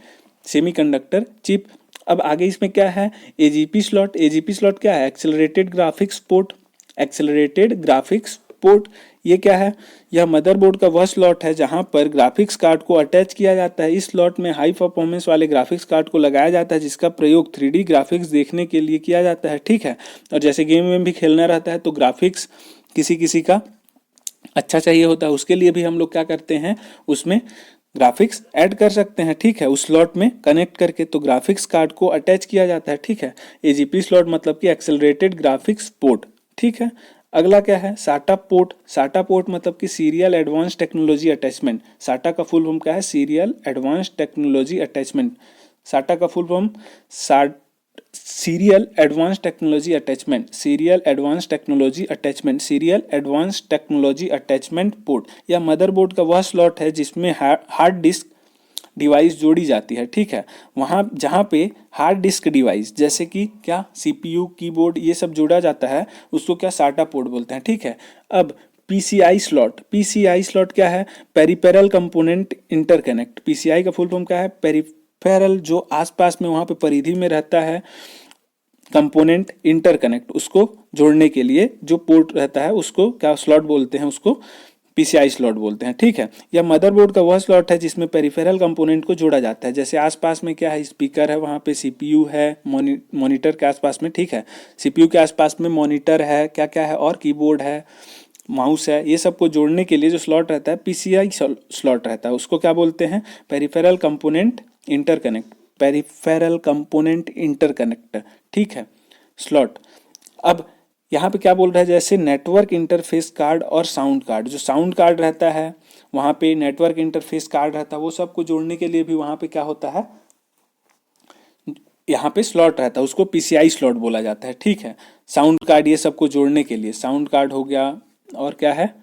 semiconductor chip. अब आगे इसमें क्या है? AGP slot. एजीपी स्लॉट क्या है? Accelerated graphics port, accelerated graphics port. ये क्या है? यह मदरबोर्ड का वह स्लॉट है जहां पर ग्राफिक्स कार्ड को अटैच किया जाता है। इस स्लॉट में हाई परफॉर्मेंस वाले ग्राफिक्स कार्ड को लगाया जाता है जिसका प्रयोग 3D ग्राफिक्स देखने के लिए किया जाता है, ठीक है। और जैसे गेम में भी खेलना रहता है तो ग्राफिक्स किसी किसी का अच्छा चाहिए होता है, उसके लिए भी हम लोग क्या करते हैं, उसमें ग्राफिक्स ऐड कर सकते हैं, ठीक है, उस स्लॉट में कनेक्ट करके। तो ग्राफिक्स कार्ड को अटैच किया जाता है, ठीक है। एजीपी स्लॉट मतलब कि एक्सेलरेटेड ग्राफिक्स पोर्ट, ठीक है। अगला क्या है? साटा पोर्ट। साटा पोर्ट मतलब कि सीरियल एडवांस टेक्नोलॉजी अटैचमेंट। साटा का फुल फॉर्म क्या है? Serial advance technology attachment. साटा का full form serial advance technology attachment, serial advance technology attachment, serial advance technology attachment port. यह मदरबोर्ड का वह स्लॉट है जिसमें हार्ड डिस्क डिवाइस जोड़ी जाती है, ठीक है। वहाँ जहाँ पे हार्ड डिस्क डिवाइस जैसे कि क्या, सीपीयू, कीबोर्ड, ये सब जोड़ा जाता है, उसको क्या, साटा पोर्ट बोलते हैं, ठीक है। अब पीसीआई स्लॉट। पीसीआई स्लॉट क्या है? Peripheral component interconnect. पीसीआई का फुल फॉर्म क्या है? पेरिफेरल, जो आसपास में वहाँ पे परिधि में रहता है कंपोनेंट इंटरकनेक्ट, उसको जोड़ने के लिए जो पोर्ट रहता है उसको क्या स्लॉट बोलते हैं? उसको पीसीआई स्लॉट बोलते हैं, ठीक है। यह मदरबोर्ड का वह स्लॉट है जिसमें पेरिफेरल कंपोनेंट को जोड़ा जाता है। जैसे आसपास में क्या है? स्पीकर है, वहाँ पे सीपीयू है, मॉनिटर के आसपास में, ठीक है, सीपीयू के आसपास में मॉनिटर है, क्या क्या है, और कीबोर्ड है, माउस है। ये सबको जोड़ने के लिए जो स्लॉट रहता है पीसीआई स्लॉट रहता है, उसको क्या बोलते हैं? Peripheral component interconnect, peripheral component interconnect, ठीक है, स्लॉट। अब यहाँ पे क्या बोल रहा है? जैसे नेटवर्क इंटरफेस कार्ड और साउंड कार्ड, जो साउंड कार्ड रहता है वहाँ पे नेटवर्क इंटरफेस कार्ड रहता है, वो सबको जोड़ने के लिए भी वहाँ पे क्या होता है, यहाँ पे स्लॉट रहता है, उसको पीसीआई स्लॉट बोला जाता है, ठीक है। साउंड कार्ड ये सबको जोड़ने के लिए साउंड कार्ड हो गया, और क्या है,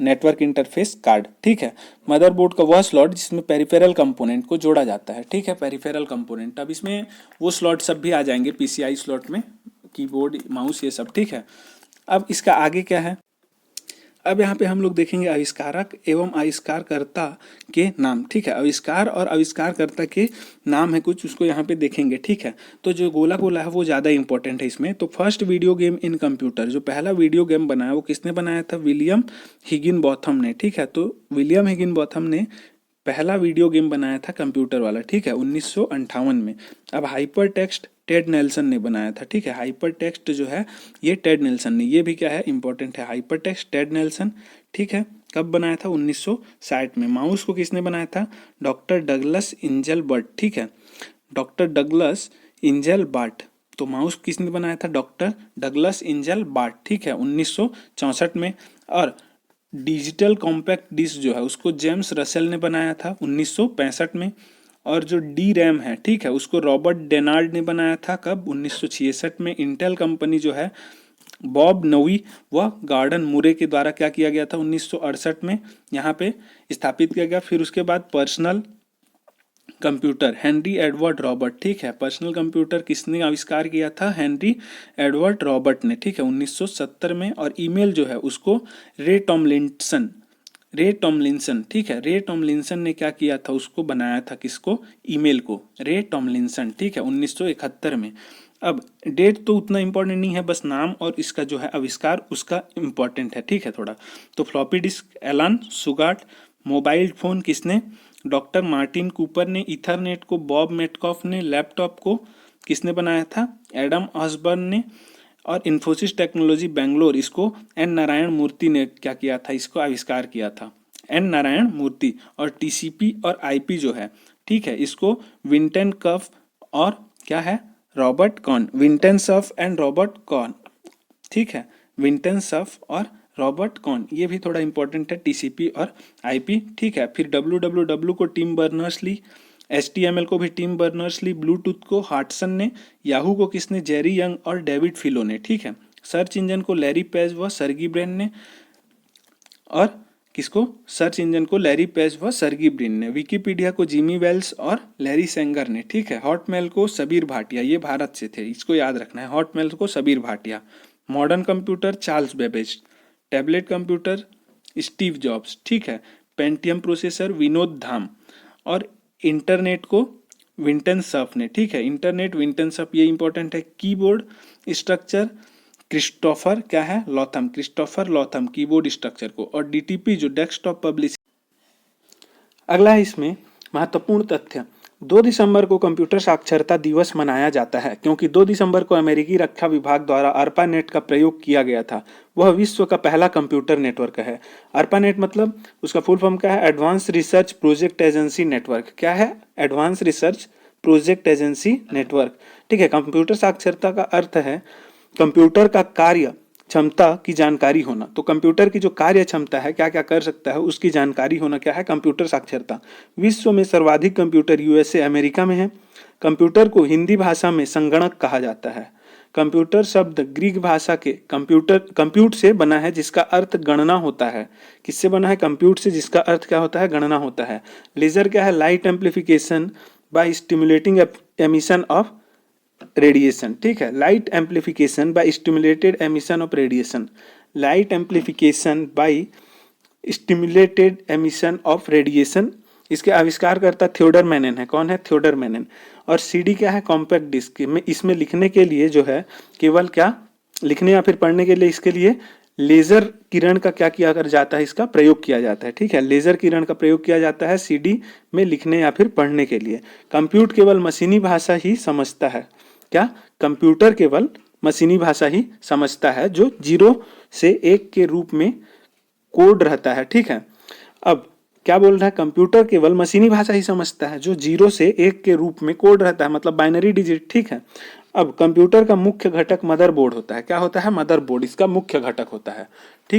नेटवर्क इंटरफेस कार्ड, ठीक है। मदरबोर्ड का वह स्लॉट जिसमें पेरिफेरल कंपोनेंट को जोड़ा जाता है, ठीक है, पेरिफेरल कंपोनेंट। अब इसमें वो स्लॉट सब भी आ जाएंगे पीसीआई स्लॉट में, कीबोर्ड, माउस, ये सब, ठीक है। अब इसका आगे क्या है? अब यहाँ पे हम लोग देखेंगे आविष्कारक एवं आविष्कारकर्ता के नाम, ठीक है। आविष्कार और आविष्कारकर्ता के नाम है कुछ, उसको यहाँ पे देखेंगे, ठीक है। तो जो गोला गोला है वो ज़्यादा इंपॉर्टेंट है इसमें। तो first video game in computer, जो पहला वीडियो गेम बनाया वो किसने बनाया था? विलियम हिगिनबॉथम ने, ठीक है। तो विलियम हिगिनबॉथम ने पहला वीडियो गेम बनाया था कंप्यूटर वाला, ठीक है, 1958 में। अब हाइपर टेक्स्ट टेड नेल्सन ने बनाया था, ठीक है। हाइपर टेक्स्ट जो है ये टेड नेल्सन ने, ये भी क्या है, इंपॉर्टेंट है, हाइपर टेक्स्ट टेड नेल्सन, ठीक है। कब बनाया था? 1960 में। माउस को किसने बनाया था? डॉक्टर डगलस इंजल बर्ट, ठीक है, डॉक्टर डगलस इंजल बार्ट। तो माउस किसने बनाया था? डॉक्टर डगलस इंजल बार्ट, ठीक है, 1964 में। और डिजिटल कॉम्पैक्ट डिस्क जो है उसको जेम्स रसेल ने बनाया था 1965 में। और जो डी रैम है, ठीक है, उसको रॉबर्ट डेनार्ड ने बनाया था कब? 1966 में। इंटेल कंपनी जो है बॉब नवी व गार्डन मुरे के द्वारा क्या किया गया था? 1968 में यहाँ पे स्थापित किया गया। फिर उसके बाद personal computer Henry Edward Robert, ठीक है, पर्सनल कंप्यूटर किसने आविष्कार किया था? हेनरी एडवर्ड रॉबर्ट ने, ठीक है, 1970 में। और ईमेल जो है उसको रे टॉमलिंसन, रे टॉमलिंसन, ठीक है, रे टॉमलिंसन ने क्या किया था? उसको बनाया था, किसको? ईमेल को, रे टॉमलिंसन, ठीक है, 1971 में। अब डेट तो उतना इम्पोर्टेंट नहीं है, बस नाम और इसका जो है आविष्कार उसका इम्पोर्टेंट है, ठीक है थोड़ा। तो floppy disk Alan Shugart, mobile phone किसने, डॉक्टर मार्टिन कूपर ने, ईथरनेट को बॉब मेटकॉफ ने, लैपटॉप को किसने बनाया था, एडम ऑसबर्न ने, और इन्फोसिस टेक्नोलॉजी बेंगलोर इसको एन नारायण मूर्ति ने क्या किया था, इसको आविष्कार किया था, एन नारायण मूर्ति। और टीसीपी और आईपी जो है, ठीक है, इसको विंटन कफ और क्या है, रॉबर्ट कॉन, विंटन सफ एंड रॉबर्ट कॉन, ठीक है, विंटन सफ और रॉबर्ट कॉन, ये भी थोड़ा इंपॉर्टेंट है, टीसीपी और आईपी, ठीक है। फिर डब्ल्यू को टिम बर्नर्स ली, HTML को भी टिम बर्नर्स ली, ब्लूटूथ को हाटसन ने, याहू को किसने, जेरी यंग और डेविड फिलो ने, ठीक है। सर्च इंजन को लैरी पेज व सर्गी ब्रिन ने, और किसको, सर्च इंजन को लैरी पेज व सर्गी ब्रिन ने। विकिपीडिया को जिमी वेल्स और लैरी सेंगर ने, ठीक है। हॉटमेल को सबीर भाटिया, ये भारत से थे, इसको याद रखना है, हॉटमेल को Sabir Bhatia. Modern computer Charles Babbage, tablet computer Steve jobs, ठीक है। पेंटियम प्रोसेसर विनोद धाम, और इंटरनेट को विंटन सर्फ ने, ठीक है, इंटरनेट विंटन सर्फ, ये इंपॉर्टेंट है। कीबोर्ड स्ट्रक्चर क्रिस्टोफर क्या है, लॉथम, क्रिस्टोफर लॉथम कीबोर्ड स्ट्रक्चर को। और डीटीपी जो डेस्कटॉप पब्लिश। अगला है इसमें महत्वपूर्ण तथ्य, 2 दिसंबर को कंप्यूटर साक्षरता दिवस मनाया जाता है क्योंकि 2 दिसंबर को अमेरिकी रक्षा विभाग द्वारा ARPANET का प्रयोग किया गया था। वह विश्व का पहला कंप्यूटर नेटवर्क है। ARPANET मतलब उसका फुल फॉर्म क्या है, advance research project agency network, क्या है, advance research project agency network, ठीक है। कंप्यूटर साक्षरता का अर्थ है कंप्यूटर का कार्य क्षमता की जानकारी होना। तो कंप्यूटर की जो कार्य क्षमता है, क्या क्या कर सकता है, उसकी जानकारी होना क्या है, कंप्यूटर साक्षरता। विश्व में सर्वाधिक कंप्यूटर USA अमेरिका में है। कंप्यूटर को हिंदी भाषा में संगणक कहा जाता है। कंप्यूटर शब्द ग्रीक भाषा के कंप्यूट से बना है जिसका अर्थ गणना होता है। किससे बना है, कंप्यूट से, जिसका अर्थ क्या होता है, गणना होता है। लेजर क्या है, light amplification by stimulating emission of radiation, ठीक है। Light amplification by stimulated emission of radiation, light amplification by stimulated emission of radiation, इसके आविष्कारकर्ता थियोडर मैनन है। कौन है, थियोडर मैनन। और सीडी क्या है, कॉम्पैक्ट डिस्क में, इसमें लिखने के लिए जो है केवल क्या, लिखने या फिर पढ़ने के लिए इसके लिए लेजर किरण का क्या किया कर जाता है, इसका प्रयोग किया जाता है, ठीक है। लेजर किरण का प्रयोग किया जाता है सीडी में लिखने या फिर पढ़ने के लिए। कंप्यूटर केवल मशीनी भाषा ही समझता है, क्या, कंप्यूटर केवल मशीनी भाषा ही समझता है जो 0 से 1 के रूप में कोड रहता है, ठीक है। अब क्या बोल रहा है, कंप्यूटर केवल मशीनी भाषा ही समझता है जो 0 से 1 के रूप में कोड रहता है, मतलब बाइनरी डिजिट, ठीक है। अब कंप्यूटर का मुख्य घटक मदरबोर्ड होता है, क्या होता है, मदरबोर्ड इसका मुख्य घटक होता है, ठीक।